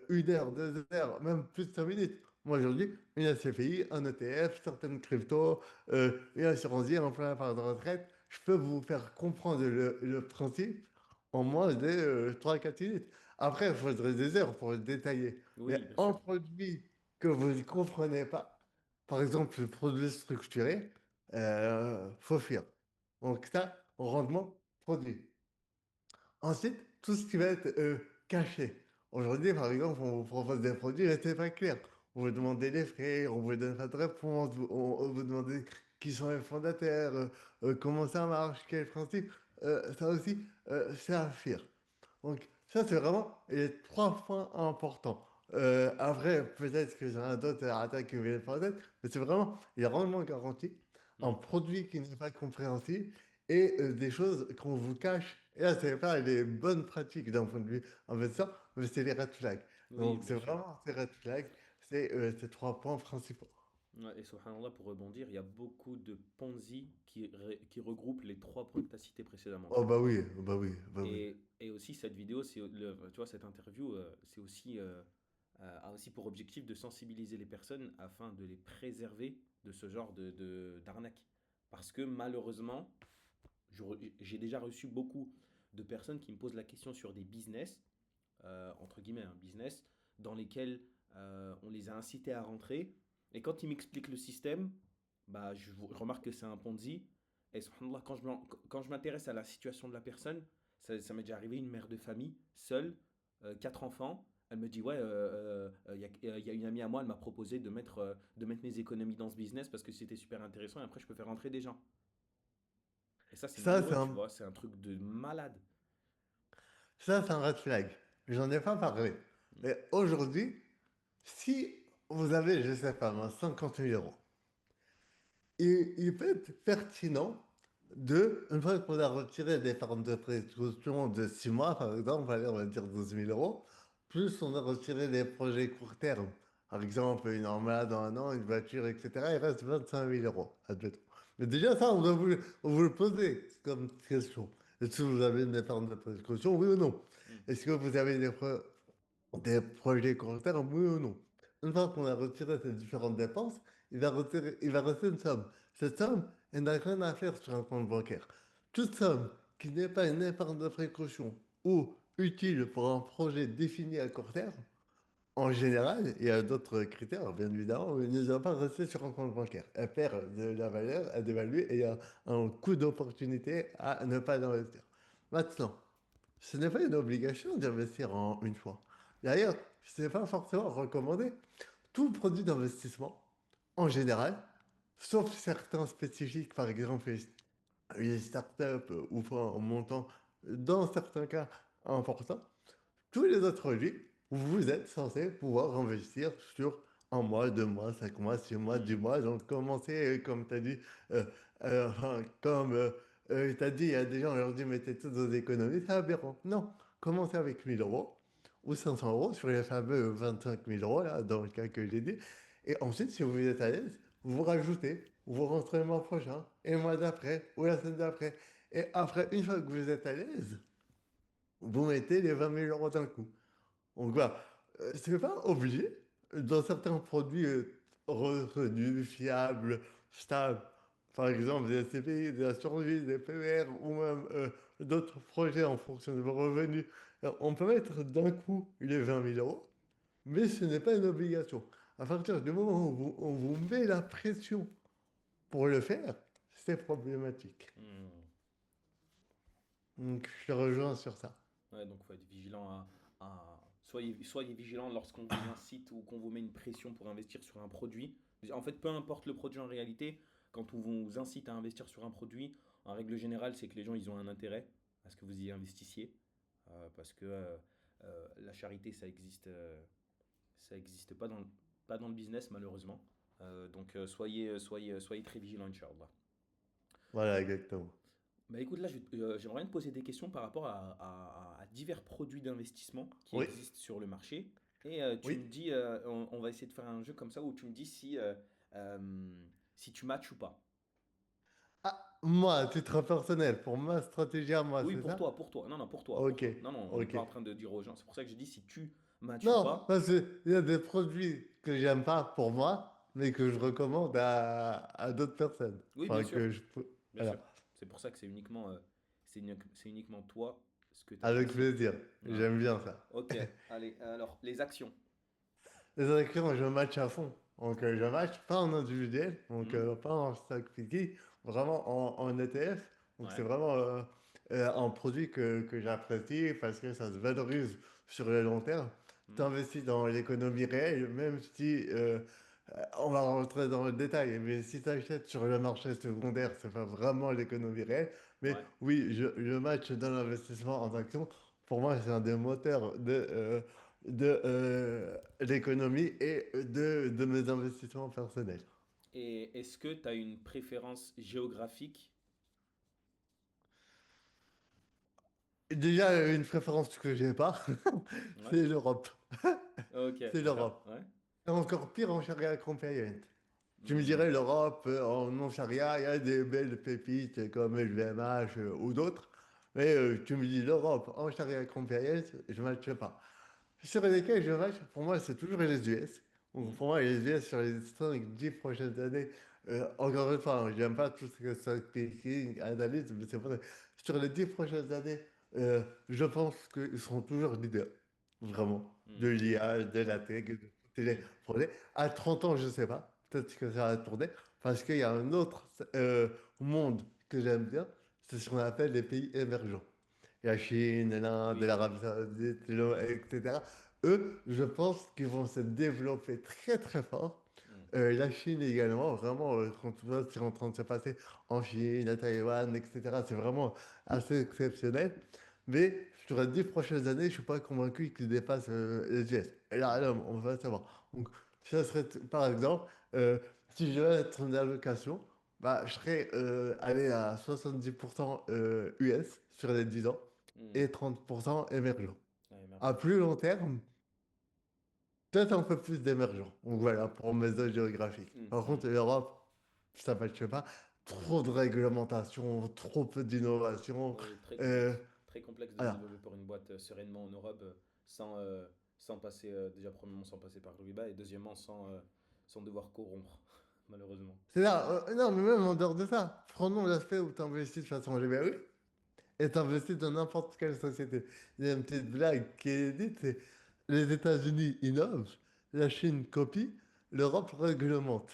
1 heure, 2 heures, même plus de 5 minutes. Moi, aujourd'hui, une SCPI, un ETF, certaines cryptos, une assurance vie, un plan d'épargne de retraite, je peux vous faire comprendre le principe en moins de 3-4 minutes. Après, il faudrait des heures pour le détailler. oui, Mais bien un sûr. produit que vous ne comprenez pas, par exemple, le produit structuré, faut fuir. Donc, ça, rendement produit. Ensuite, tout ce qui va être caché. Aujourd'hui, par exemple, on vous propose des produits, mais c'est pas clair. On vous demande des frais, on vous donne pas de réponse, on vous demande qui sont les fondateurs, comment ça marche, quel est le principe. Ça aussi, c'est à faire. Donc, ça, c'est vraiment les 3 points importants. Après, peut-être que j'en ai d'autres attaques qui me viennent pas en tête, mais c'est vraiment les rendements garantis, un Hmm, produit qui n'est pas compréhensible et des choses qu'on vous cache. Et là, c'est pas les bonnes pratiques d'un point de vue investisseur, mais c'est les red flags. oui, Donc, c'est bien sûr. vraiment ces red flags, c'est ces 3 points principaux. Ouais, et subhanallah, pour rebondir, il y a beaucoup de Ponzi qui regroupent les trois points que tu as cités précédemment, tu Oh, vois. bah oui, bah oui, bah oui. Et aussi, cette vidéo, tu vois, cette interview, c'est aussi, a aussi pour objectif de sensibiliser les personnes afin de les préserver de ce genre d'arnaque. Parce que malheureusement, j'ai déjà reçu beaucoup de personnes qui me posent la question sur des business, entre guillemets, un business, dans lesquels on les a incités à rentrer. Et quand ils m'expliquent le système, bah, je remarque que c'est un Ponzi. Et subhanallah, quand je m'intéresse à la situation de la personne, ça m'est déjà arrivé, une mère de famille, seule, 4 enfants. Elle me dit, ouais, il y a une amie à moi, elle m'a proposé de mettre mes économies dans ce business parce que c'était super intéressant et après je peux faire rentrer des gens. Et ça, c'est Ça, malheureux, c'est tu un, vois, c'est un truc de malade. ça, c'est un red flag. J'en ai pas parlé. Mais aujourd'hui, si vous avez, je sais pas, moi, 50 000 euros, il peut être pertinent une fois qu'on a retiré des formes de précaution de 6 mois, par exemple, allez, on va dire 12 000 euros, plus on a retiré des projets court terme, par exemple une armade dans un an, une voiture, etc., il reste 25 000 euros, admettons. Mais déjà, ça, on vous le poser comme question. Est-ce que vous avez des formes de précaution, oui ou non? Hmm. Est-ce que vous avez des projets court terme, oui ou non? Une fois qu'on a retiré ces différentes dépenses, il va rester une somme. Cette somme, elle n'a rien à faire sur un compte bancaire. Toute somme qui n'est pas une épargne de précaution ou utile pour un projet défini à court terme, en général, il y a d'autres critères, bien évidemment, mais ne doit pas rester sur un compte bancaire. Elle perd de la valeur à dévaluer et il y a un coût d'opportunité à ne pas investir. Maintenant, ce n'est pas une obligation d'investir en une fois. D'ailleurs, ce n'est pas forcément recommandé. Tout produit d'investissement, en général, sauf certains spécifiques, par exemple les startups ou pas en montant, dans certains cas importants, tous les autres produits. vous êtes censé pouvoir investir sur un mois, 2 mois, 5 mois, 6 mois, 10 mois. Donc, commencez, comme tu as dit, enfin, comme tu as dit, il y a des gens, on leur dit, mettez toutes vos économies, c'est aberrant. Non, commencez avec 1 000 € ou 500 euros sur les fameux 25 000 € là, dans le cas que j'ai dit. Et ensuite, si vous êtes à l'aise, vous rajoutez, vous rentrez le mois prochain, et le mois d'après, ou la semaine d'après. Et après, une fois que vous êtes à l'aise, vous mettez les 20 000 € d'un coup. Donc voilà, c'est pas obligé. Dans certains produits reconnus, fiables, stables, par exemple des SCPI, des assurances-vie, des PER ou même d'autres projets en fonction de vos revenus, on peut mettre d'un coup les 20 000 €, mais ce n'est pas une obligation. À partir du moment où on vous met la pression pour le faire, c'est problématique. Hmm. Donc je te rejoins sur ça. Ouais, donc faut être vigilant soyez vigilant lorsqu'on vous incite ou qu'on vous met une pression pour investir sur un produit. En fait, peu importe le produit en réalité, quand on vous incite à investir sur un produit, en règle générale, c'est que les gens ils ont un intérêt à ce que vous y investissiez. Parce que la charité, ça existe pas dans le business malheureusement. Donc soyez très vigilant, Inch'Allah. Voilà, exactement. Bah écoute, là, j'aimerais bien te poser des questions par rapport à divers produits d'investissement qui Oui, existent sur le marché. Et tu me oui. dis, on va essayer de faire un jeu comme ça où tu me dis si tu matches ou pas. Ah, moi, à titre personnel, pour ma stratégie à moi, Oui, c'est pour ça? toi, pour toi. Non, non, pour toi, pour Ok, toi. Non, non, on n'est ok. pas en train de dire aux gens. C'est pour ça que je dis si tu matches ou Non, pas. parce qu'il y a des produits que j'aime pas pour moi, mais que je recommande à d'autres personnes. Oui, bien Enfin, sûr, que je peux. bien sûr. Voilà, C'est pour ça que c'est uniquement toi ce que tu avec apprécies. plaisir. Voilà. J'aime bien ça. Ok, allez, alors, les actions. Les élections, je match à fond. Donc, je match pas en individuel, donc Hmm. pas en stock picky, vraiment en ETF. Donc, c'est Ouais. vraiment un produit que j'apprécie parce que ça se valorise sur le long terme. Tu Hmm. investis dans l'économie réelle, même si on va rentrer dans le détail, mais si tu achètes sur le marché secondaire, c'est pas vraiment l'économie réelle. Mais Ouais. oui, je match dans l'investissement en action. Pour moi, c'est un des moteurs de l'économie et de mes investissements personnels. Et est-ce que tu as une préférence géographique? Déjà, une préférence que j'ai pas, Ouais. c'est l'Europe. Ok, C'est d'accord. l'Europe. Ouais. Et encore pire en charia compliant. Tu me Hmm. dirais, l'Europe, en non-charia, il y a des belles pépites comme LVMH ou d'autres. Mais tu me dis l'Europe en charia compliant, je ne matche pas. Sur lesquels je match, pour moi, c'est toujours les US. Donc, Hmm. pour moi, les US, sur les 5, 10 prochaines années, encore une fois, hein, j'aime pas tout ce que ça picking, analyse, mais c'est vrai. Sur les 10 prochaines années, je pense qu'ils seront toujours leaders. Vraiment. De Hmm. l'IA, de la Ouais. tech, de tous les Hmm. projets. À 30 ans, je sais pas. Peut-être que ça va tourner. Parce qu'il y a un autre monde que j'aime bien. C'est ce qu'on appelle les pays émergents. La Chine, l'Inde, Oui. l'Arabie Saoudite, etc. Eux, je pense qu'ils vont se développer très très fort. Hmm. La Chine également, vraiment, quand tu vois ce qui est en train de se passer en Chine, à Taïwan, etc., c'est vraiment assez exceptionnel. Mais sur les 10 prochaines années, je ne suis pas convaincu qu'ils dépassent les US. Et là, on va savoir. Donc, ça serait, par exemple, si je vais être une allocation, bah, je serais allé à 70% US sur les 10 ans Hmm. et 30% émergents. Ouais, À émergent. plus long terme, peut-être un peu plus d'émergents. Donc voilà, pour mes zones géographiques. Hmm. Par contre, Hmm. l'Europe, ça ne matche pas. Trop de réglementation, trop peu d'innovation. Oui, très Euh, complexe. Très complexe de se voilà. développer pour une boîte sereinement en Europe sans passer, déjà, premièrement, sans passer par le riba et deuxièmement, sans devoir corrompre, malheureusement. C'est là, non, mais même en dehors de ça, prenons l'aspect où tu investis de façon libérée et tu investis dans n'importe quelle société. Il y a une petite blague qui est dite, c'est les États-Unis innovent, la Chine copie, l'Europe réglemente.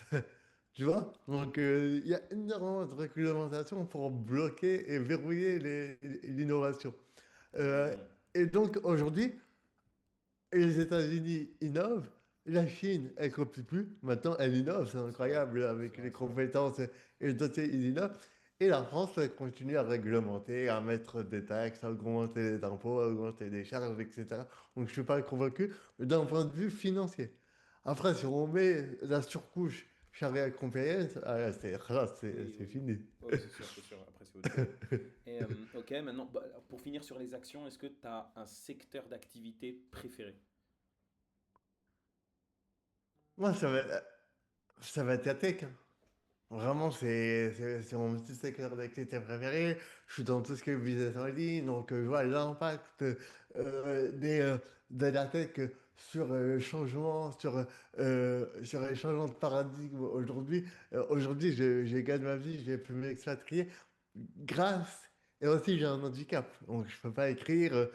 Tu vois? Donc, il y a énormément de réglementation pour bloquer et verrouiller l'innovation. Euh, Hmm. et donc, aujourd'hui, les États-Unis innovent, la Chine, elle copie plus. Maintenant, elle innove, c'est C'est vrai, incroyable, c'est avec vrai, les c'est vrai. compétences et le dossier, ils innovent. Et la France elle continue à réglementer, à mettre des taxes, à augmenter les impôts, à augmenter les charges, etc. Donc je ne suis pas convaincu d'un point de vue financier. Après, si on met la surcouche charia compliance, ah, là, Oui, c'est oui. fini. Oui, c'est sûr, c'est sûr. Après, c'est autre chose. Et ok, maintenant, bah, alors, pour finir sur les actions, est-ce que tu as un secteur d'activité préféré? Moi, ça va être la tech, hein. Vraiment, c'est mon petit secteur d'activité préféré. Je suis dans tout ce qui est business en ligne, donc je vois l'impact de la tech sur le changement, sur les changements de paradigme aujourd'hui. Aujourd'hui, je gagne ma vie, j'ai pu m'expatrier grâce, et aussi j'ai un handicap, donc je peux pas écrire.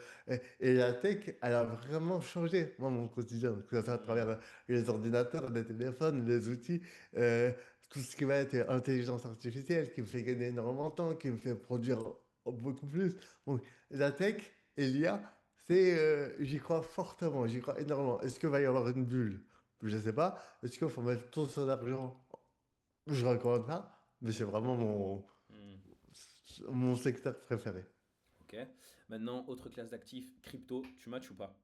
Et la tech, elle a vraiment changé, moi, mon quotidien, que ce soit à travers Hmm, les ordinateurs, les téléphones, les outils. euh, Tout ce qui va être intelligence artificielle, qui me fait gagner énormément de temps, qui me fait produire beaucoup plus. Donc, la tech et l'IA, j'y crois fortement, j'y crois énormément. Est-ce qu'il va y avoir une bulle? Je ne sais pas. Est-ce qu'il faut mettre tout son argent? Je ne recommande pas, mais c'est vraiment hmm. mon secteur préféré. Ok. Maintenant, autre classe d'actifs, crypto, tu matches ou pas?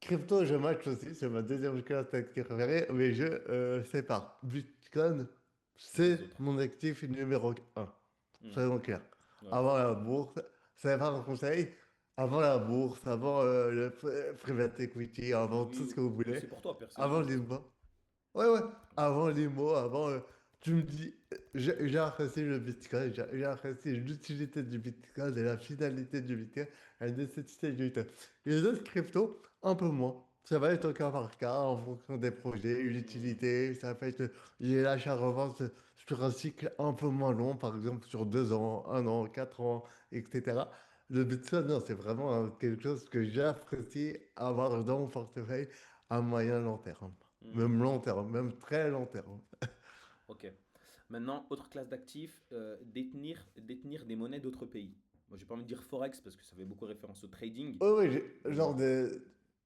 Crypto, je match aussi, c'est ma deuxième classe d'actifs préférée, mais je sépare. Bitcoin, Des c'est autres. mon actif numéro un. Hmm, Soyons clairs. ouais. Avant la bourse, c'est pas un conseil, avant la bourse, avant le private equity, avant tout Oui, ce que vous voulez, c'est pour toi avant personnellement, bien sûr. l'IMO. Ouais, ouais, avant l'IMO, avant. Tu me dis, j'ai apprécié le Bitcoin, j'ai apprécié l'utilité du Bitcoin et la finalité du Bitcoin, la nécessité du Bitcoin. Les autres cryptos, un peu moins. Ça va être au cas par cas, en fonction des projets, Hmm, l'utilité. Ça va être les l'achat-revente sur un cycle un peu moins long, par exemple sur 2 ans, 1 an, 4 ans, etc. Le Bitcoin, non, c'est vraiment quelque chose que j'apprécie avoir dans mon portefeuille à moyen long terme. hmm. Même long terme, même très long terme. Ok. Maintenant, autre classe d'actifs, détenir des monnaies d'autres pays. Moi, j'ai pas envie de dire forex parce que ça fait beaucoup référence au trading. Oh oui, Mais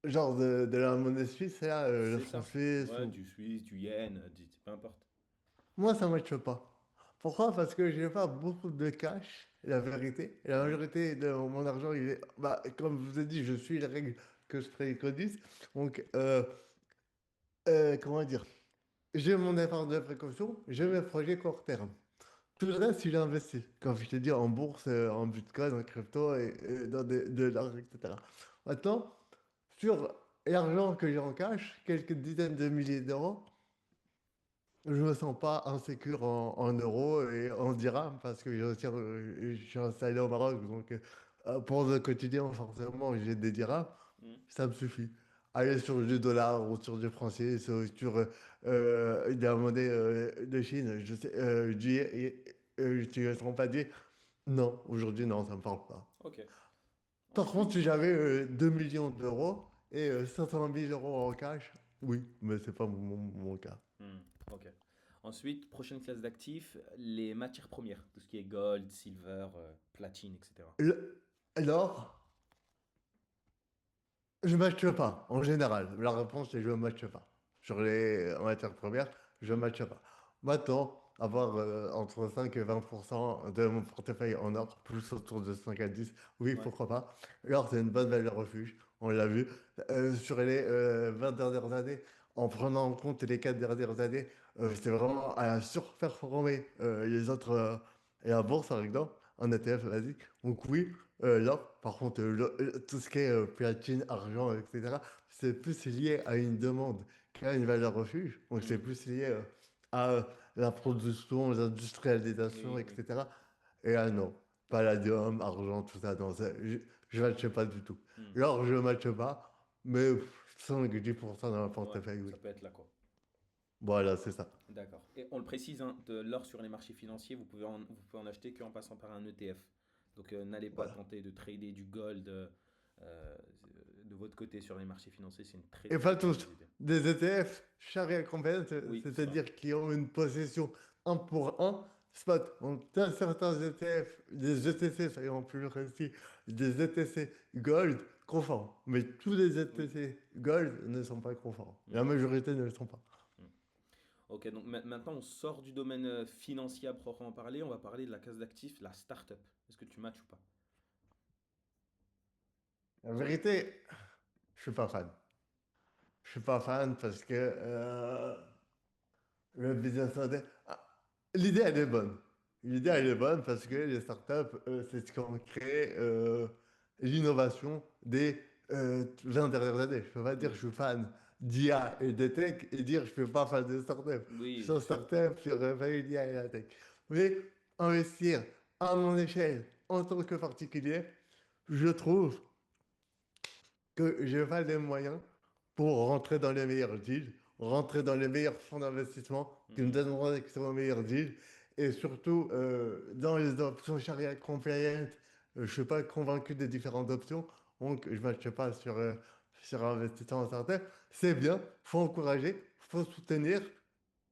de la monnaie suisse, là, le c'est franc ça. suisse. Ouais, du suisse, du yen, peu importe. Moi, ça ne marche pas. Pourquoi? Parce que je n'ai pas beaucoup de cash, la vérité. La Hmm. majorité de mon argent, il est. Bah, comme je vous ai dit, je suis les règles que je préconise. Donc, comment dire? J'ai mon effort de précaution, j'ai mes projets court terme. Tout le reste, il est investi. Comme je t'ai dit, en bourse, en bitcoin, en crypto et dans de l'argent, etc. Maintenant, sur l'argent que j'ai en cash, quelques dizaines de milliers d'euros, je me sens pas insécure en euros et en dirhams parce que je suis installé au Maroc. Donc, pour le quotidien, forcément, j'ai des dirhams, Hmm. ça me suffit. Aller sur du dollar ou sur du français, sur la monnaie de Chine, je sais, tu ne me pas dit, non, aujourd'hui, non, ça ne me parle pas. Ok. Par contre, si Ensuite, j'avais 2 millions d'euros et 500 000 euros en cash, oui, mais c'est pas mon cas. hmm, ok. Ensuite, prochaine classe d'actifs, les matières premières. Tout ce qui est gold, silver, platine, etc. Alors, je ne matche pas, en général. La réponse est je ne matche pas. Sur les matières premières, je ne Hmm. matche pas. Maintenant, avoir entre 5 et 20% de mon portefeuille en or, plus autour de 5 à 10, oui, Ouais. pourquoi pas. L'or, c'est une bonne valeur refuge, on l'a vu. Sur les 20 dernières années, en prenant en compte les 4 dernières années, c'est vraiment à surperformer les autres, et la bourse, par exemple, en ETF basique. Donc oui, l'or, par contre, tout ce qui est platine, argent, etc., c'est plus lié à une demande qu'à une valeur refuge. Donc c'est Hmm. plus lié à la production, l'industrialisation, Oui, oui. etc. Et ah non, palladium, argent, tout ça, non, je ne matche pas du tout. Hmm. L'or, je ne matche pas, mais 5-10% dans le Ouais, portefeuille, oui. ça peut être là, quoi. Voilà, c'est ça. D'accord. Et on le précise, hein, de l'or sur les marchés financiers, vous pouvez en acheter qu'en passant par un ETF. Donc n'allez pas Voilà. tenter de trader du gold euh, de votre côté sur les marchés financiers. C'est une très Et très pas très tous. mauvaise idée. Des ETF, charia compétente, Oui, c'est vrai. c'est-à-dire qui ont une possession un pour un, spot. Donc, t'as certains ETF, des ETC, soyons plus précis, des ETC Gold conformes. Mais tous les Oui. ETC Gold ne sont pas conformes. La Hmm, majorité ne le sont pas. hmm. Ok, donc maintenant on sort du domaine financier à proprement parler, on va parler de la classe d'actifs, la start-up. Est-ce que tu matches ou pas? La vérité, je suis pas fan. Je suis pas fan parce que le business model, l'idée elle est bonne. L'idée elle est bonne parce que les startups, c'est ce qui ont créé l'innovation des 20 dernières années. Je peux pas dire que Hmm. je suis fan d'IA et de tech et dire que je suis pas fan des startups. Oui, Sans startup, j'aurais pas eu l'IA et la tech. Mais investir à mon échelle en tant que particulier, je trouve que j'ai pas les moyens pour rentrer dans les meilleurs deals, rentrer dans les meilleurs fonds d'investissement qui me Hmm. donneront accès aux meilleurs deals. Et surtout, dans les options Sharia compliant, je ne suis pas convaincu des différentes options. Donc, je ne matche pas sur investissement en startup. C'est bien, faut encourager, faut soutenir,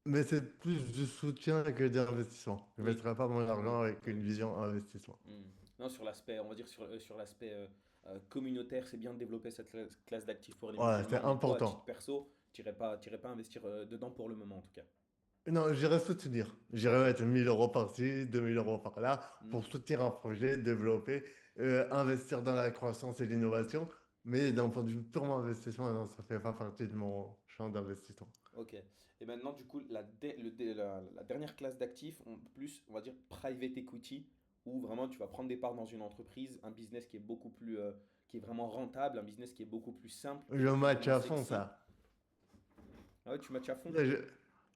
mais c'est plus du soutien que d'investissement. Je ne Oui, mettrai pas mon argent oui, avec oui. une vision investissement. Hmm. Non, sur l'aspect, on va dire sur l'aspect communautaire, c'est bien de développer cette classe d'actifs pour les Voilà, c'est musulmans, mais toi, à titre important. perso, t'irais pas investir dedans pour le moment en tout cas. Non, j'irai soutenir. J'irai mettre 1000 euros par-ci, 2000 euros par-là Hmm. pour soutenir un projet, développer, investir dans la croissance et l'innovation. Mais d'un point de vue purement investissement, non, ça fait pas partie de mon champ d'investissement. Ok. Et maintenant, du coup, la dernière classe d'actifs, plus, on va dire, private equity, où vraiment tu vas prendre des parts dans une entreprise, un business qui est beaucoup plus, qui est vraiment rentable, un business qui est beaucoup plus simple, Je qui est match vraiment à fond sexy. ça. Ah ouais, tu matches à fond? Ça, je,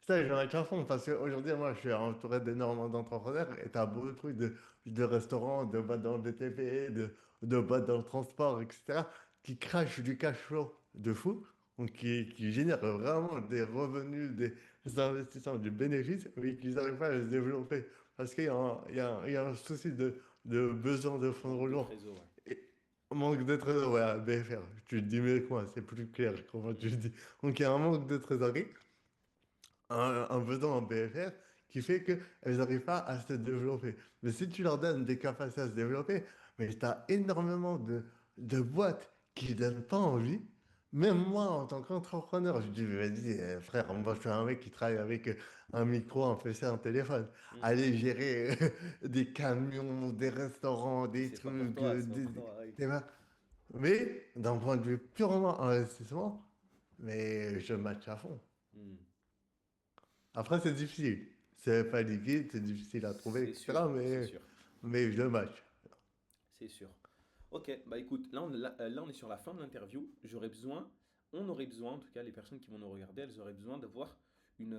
ça, je match à fond parce qu'aujourd'hui, moi, je suis entouré d'énormément d'entrepreneurs et tu as beaucoup de trucs de restaurants, de boîtes dans le BTP, de boîtes dans le transport, etc., qui crachent du cash flow de fou, donc qui génèrent vraiment des revenus, des investissements, du bénéfice, mais qui n'arrivent pas à se développer parce qu'il y a il y a un souci de besoin de fonds de Manque de roulement. trésor, ouais. Et manque de trésorerie, ouais, BFR, tu te dis, mais quoi, c'est plus clair comment tu le Hmm. dis. Donc il y a un manque de trésorerie un besoin en BFR qui fait qu'elles n'arrivent pas à se développer. Mais si tu leur donnes des capacités à se développer, mais tu as énormément de boîtes qui ne donnent pas envie. Même moi, en tant qu'entrepreneur, je dis, vas-y, frère, moi, je suis un mec qui travaille avec un micro, un PC, un téléphone. Hmm. Aller gérer des camions, des restaurants, des C'est pas pour trucs, toi, c'est pas pour toi, oui. des mais d'un point de vue purement investissement, mais je match à fond. Hmm. Après, c'est difficile. C'est pas liquide, c'est difficile à trouver, C'est etc. sûr, c'est sûr, Mais je le match. c'est sûr. Ok, bah écoute, là, on est sur la fin de l'interview. On aurait besoin, en tout cas les personnes qui vont nous regarder, elles auraient besoin d'avoir une,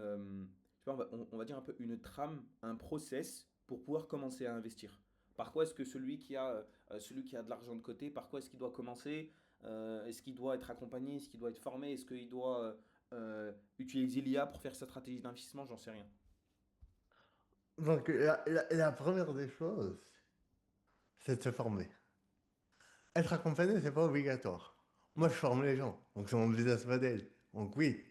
je sais pas, on va dire un peu une trame, un process pour pouvoir commencer à investir. Par quoi est-ce que celui qui a de l'argent de côté, par quoi est-ce qu'il doit commencer? Est-ce qu'il doit être accompagné? Est-ce qu'il doit être formé? Est-ce qu'il doit utiliser l'IA pour faire sa stratégie d'investissement? J'en sais rien. Donc, la première des choses, c'est de se former. Être accompagné, c'est pas obligatoire. Moi, je Hmm. forme les gens. Donc, c'est mon business model. Donc, oui,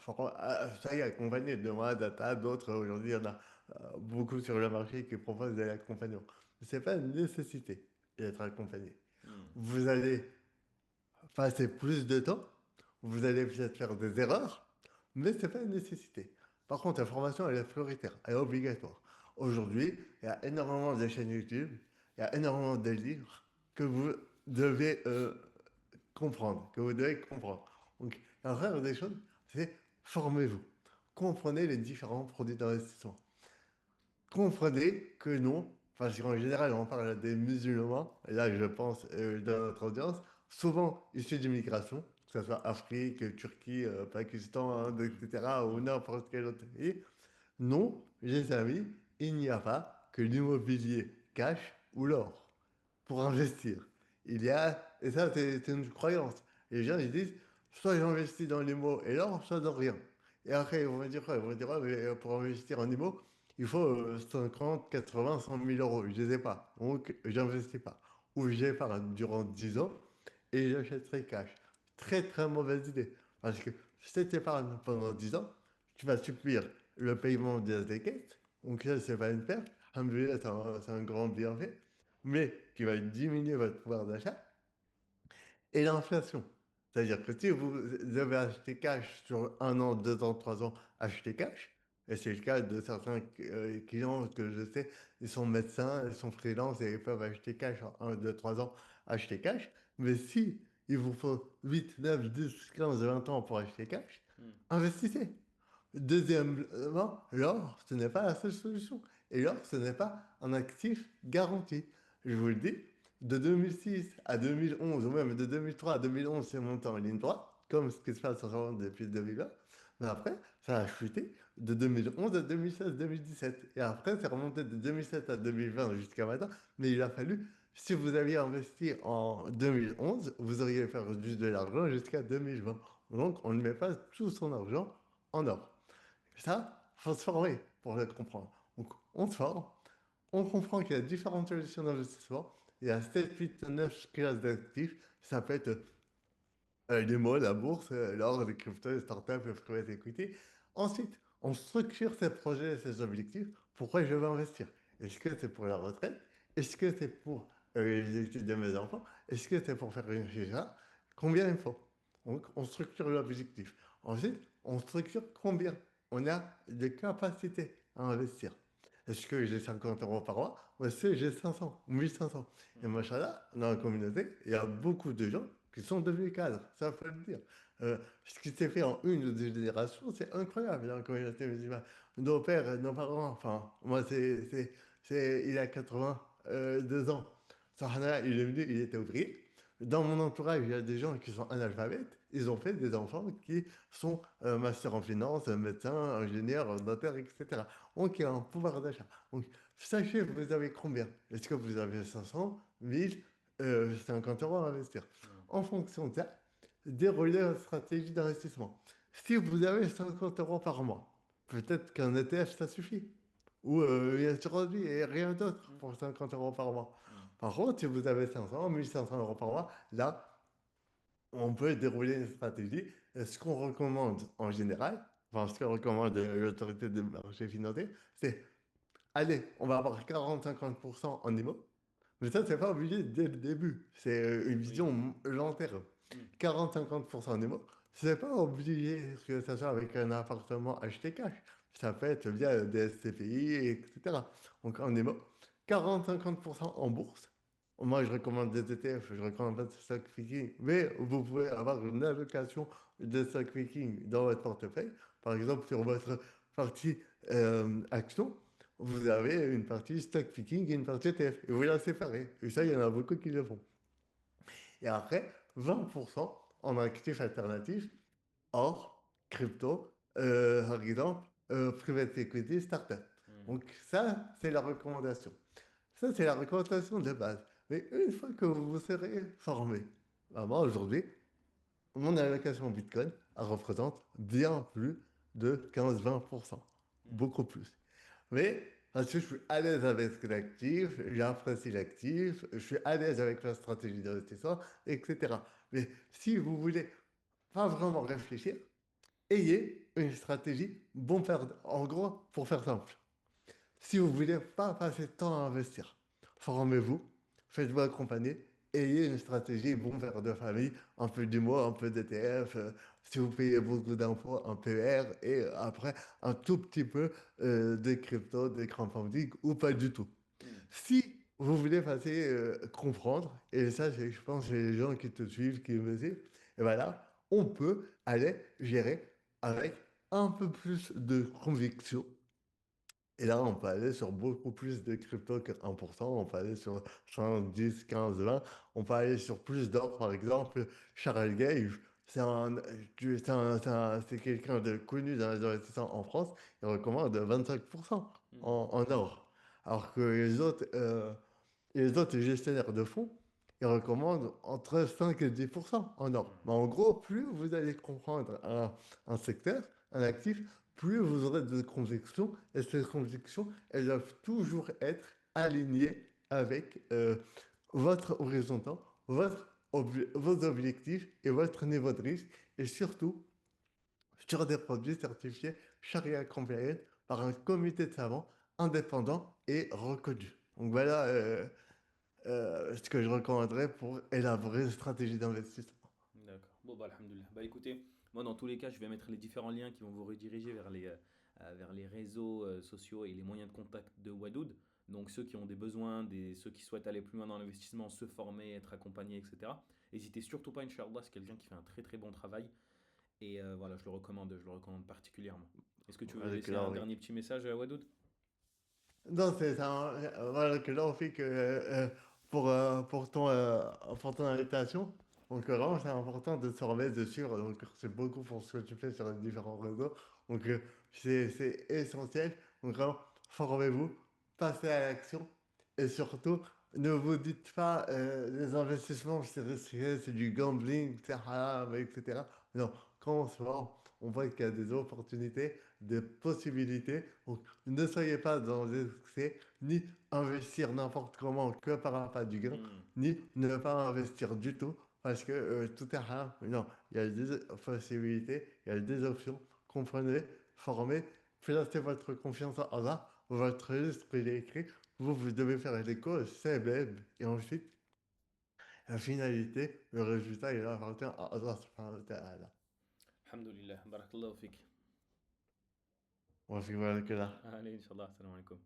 ça y est, accompagné de moi, data, d'autres. Aujourd'hui, il y en a beaucoup sur le marché qui proposent des accompagnants. C'est pas une nécessité d'être accompagné. Hmm. Vous allez passer plus de temps, vous allez peut-être faire des erreurs, mais ce n'est pas une nécessité. Par contre, la formation, elle est prioritaire, elle est obligatoire. Aujourd'hui, il y a énormément de chaînes YouTube, il y a énormément de livres que vous devez comprendre, que vous devez comprendre. Donc, la première des choses, c'est formez-vous. Comprenez les différents produits d'investissement. Comprenez que non, parce qu'en général, on parle des musulmans, et là, je pense, dans notre audience, souvent issus d'immigration, que ce soit Afrique, Turquie, Pakistan, Hmm, Inde, hmm, etc., ou hmm. n'importe quel autre pays. Non, les amis, il n'y a pas que l'immobilier cash ou l'or pour investir. Il y a, et ça, c'est une croyance. Les gens, ils disent, soit j'investis dans l'immo et l'or, soit dans rien. Et après, ils vont me dire quoi? Ils vont me dire, ouais, mais pour investir en immo, il faut 50, 80, 100 000 euros. Je les ai pas. Donc, j'investis pas. Ou j'épargne durant 10 ans et j'achèterai cash. Très, très mauvaise idée. Parce que si tu épargnes pendant 10 ans, tu vas subir le paiement des caisses. Donc, ça, c'est pas une perte. Alhamdoulilah, c'est un grand bienfait mais qui va diminuer votre pouvoir d'achat, et l'inflation. C'est-à-dire que si vous devez acheter cash sur 1 an, 2 ans, 3 ans, achetez cash. Et c'est le cas de certains clients que je sais, ils sont médecins, ils sont freelance et ils peuvent acheter cash en 1, 2, 3 ans, acheter cash. Mais si il vous faut 8, 9, 10, 15, 20 ans pour acheter cash, Hmm. investissez. Deuxièmement, l'or, ce n'est pas la seule solution. Et l'or, ce n'est pas un actif garanti. Je vous le dis, de 2006 à 2011, ou même de 2003 à 2011, c'est monté en ligne droite, comme ce qui se passe en ce moment depuis 2020. Mais après, ça a chuté de 2011 à 2016-2017. Et après, c'est remonté de 2007 à 2020 jusqu'à maintenant. Mais il a fallu, si vous aviez investi en 2011, vous auriez perdu de l'argent jusqu'à 2020. Donc, on ne met pas tout son argent en or. Ça, faut se former pour le comprendre. Donc, on se forme, on comprend qu'il y a différentes solutions d'investissement. Il y a 7, 8, 9 classes d'actifs. Ça peut être les mots, la bourse, l'or, les cryptos, les startups, le private equity. Ensuite, on structure ses projets et ses objectifs. Pourquoi je veux investir? Est-ce que c'est pour la retraite? Est-ce que c'est pour les études de mes enfants? Est-ce que c'est pour faire une hijra? Combien il faut? Donc, on structure l'objectif. Ensuite, on structure combien on a de capacité à investir. Est-ce que j'ai 50 euros par mois ou est-ce que j'ai 500 ou 1500? Et Hmm. machallah, dans la communauté, il y a beaucoup de gens qui sont devenus cadres, ça faut le dire. Ce qui s'est fait en une ou deux générations, c'est incroyable dans la communauté musulmane. Nos pères, nos parents, enfin, moi, il a 82 ans. Sahana, il est venu, il était ouvrier. Dans mon entourage, il y a des gens qui sont analphabètes. Ils ont fait des enfants qui sont master en finance, médecins, ingénieurs, notaires, etc. Donc, il y a un pouvoir d'achat. Donc, sachez, vous avez combien? Est-ce que vous avez 500, 1000, 50 euros à investir? Hmm. En fonction de ça, déroulez une stratégie d'investissement. Si vous avez 50 euros par mois, peut-être qu'un ETF, ça suffit. Ou il y a survie et rien d'autre Hmm. pour 50 euros par mois. Hmm. Par contre, si vous avez 500, 1500 euros par mois, là, on peut dérouler une stratégie. Et ce qu'on recommande en général, enfin, ce que recommande l'autorité des marchés financiers, c'est, allez, on va avoir 40-50% en IMO. Mais ça, c'est pas obligé dès le début. C'est une Oui. vision long terme. Hmm. 40-50% en IMO, c'est pas obligé que ça soit avec un appartement acheté cash. Ça peut être via des SCPI, etc. Donc en IMO, 40-50% en bourse. Moi, je recommande des ETF, je recommande pas de stock picking, mais vous pouvez avoir une allocation de stock picking dans votre portefeuille. Par exemple, sur votre partie action, vous avez une partie stock picking et une partie ETF. Et vous la séparez. Et ça, il y en a beaucoup qui le font. Et après, 20% en actifs alternatifs, or, crypto, par exemple, private equity, startup. Hmm. Donc ça, c'est la recommandation. Ça, c'est la recommandation de base. Mais une fois que vous vous serez formé, vraiment aujourd'hui, mon allocation Bitcoin elle représente bien plus de 15-20%. Hmm. Beaucoup plus. Mais parce que je suis à l'aise avec l'actif, j'apprécie l'actif, je suis à l'aise avec la stratégie d'investissement, etc. Mais si vous voulez pas vraiment réfléchir, ayez une stratégie bon perdant. En gros, pour faire simple, si vous voulez pas passer de temps à investir, formez-vous, faites-vous accompagner, ayez une stratégie bon père de famille, un peu d'IMO, un peu d'ETF, si vous payez beaucoup d'impôts, un PR, et après un tout petit peu de crypto, de crowdfunding, ou pas du tout. Hmm. Si vous voulez passer comprendre, et ça, je pense, c'est les gens qui te suivent, qui me suivent, et voilà, on peut aller gérer avec un peu plus de conviction et là, on peut aller sur beaucoup plus de crypto que 1%. On peut aller sur 5, 10, 15, 20. On peut aller sur plus d'or. Par exemple, Charles Gage, c'est quelqu'un de connu dans les investissements en France. Il recommande 25% Hmm. en or. Alors que les autres gestionnaires de fonds, ils recommandent entre 5 et 10% en or. Hmm. Mais en gros, plus vous allez comprendre un secteur, un actif, plus vous aurez de convictions. Et ces convictions, elles doivent toujours être alignées avec votre horizon de temps, vos objectifs et votre niveau de risque. Et surtout, sur des produits certifiés Sharia compliant par un comité de savants indépendant et reconnu. Donc voilà ce que je recommanderais pour élaborer une stratégie d'investissement. D'accord. Bon, bah, alhamdoulilah. Bah, écoutez, moi, dans tous les cas, je vais mettre les différents liens qui vont vous rediriger vers les réseaux sociaux et les moyens de contact de Wadoud. Donc, ceux qui ont des besoins, ceux qui souhaitent aller plus loin dans l'investissement, se former, être accompagnés, etc. N'hésitez surtout pas, Inch'Allah, c'est quelqu'un qui fait un très très bon travail. Et voilà, je le recommande particulièrement. Est-ce que tu veux Voilà, que laisser là, un oui. dernier petit message à Wadoud? Non, c'est ça. Voilà, que là, on fait que pour ton invitation, donc vraiment, c'est important de se remettre dessus. Donc, c'est beaucoup pour ce que tu fais sur les différents réseaux. Donc, c'est essentiel. Donc, vraiment, formez-vous, passez à l'action. Et surtout, ne vous dites pas les investissements, c'est risqué, c'est du gambling, c'est haram, etc. Non, quand on se forme, on voit qu'il y a des opportunités, des possibilités. Donc, ne soyez pas dans l'excès, ni investir n'importe comment que par appât du gain, Hmm. ni ne pas investir du tout, parce que tout est haram. Non, il y a des possibilités, il y a des options. Comprenez, formez, placez votre confiance en Allah, votre esprit est écrit. Vous devez faire l'école, c'est bête. Et ensuite, la finalité, le résultat, il appartient à Allah subhanahu wa ta'ala. Alhamdulillah, barakallahu fik. On va faire que là. Allez, Inch'Allah, salam alaikum.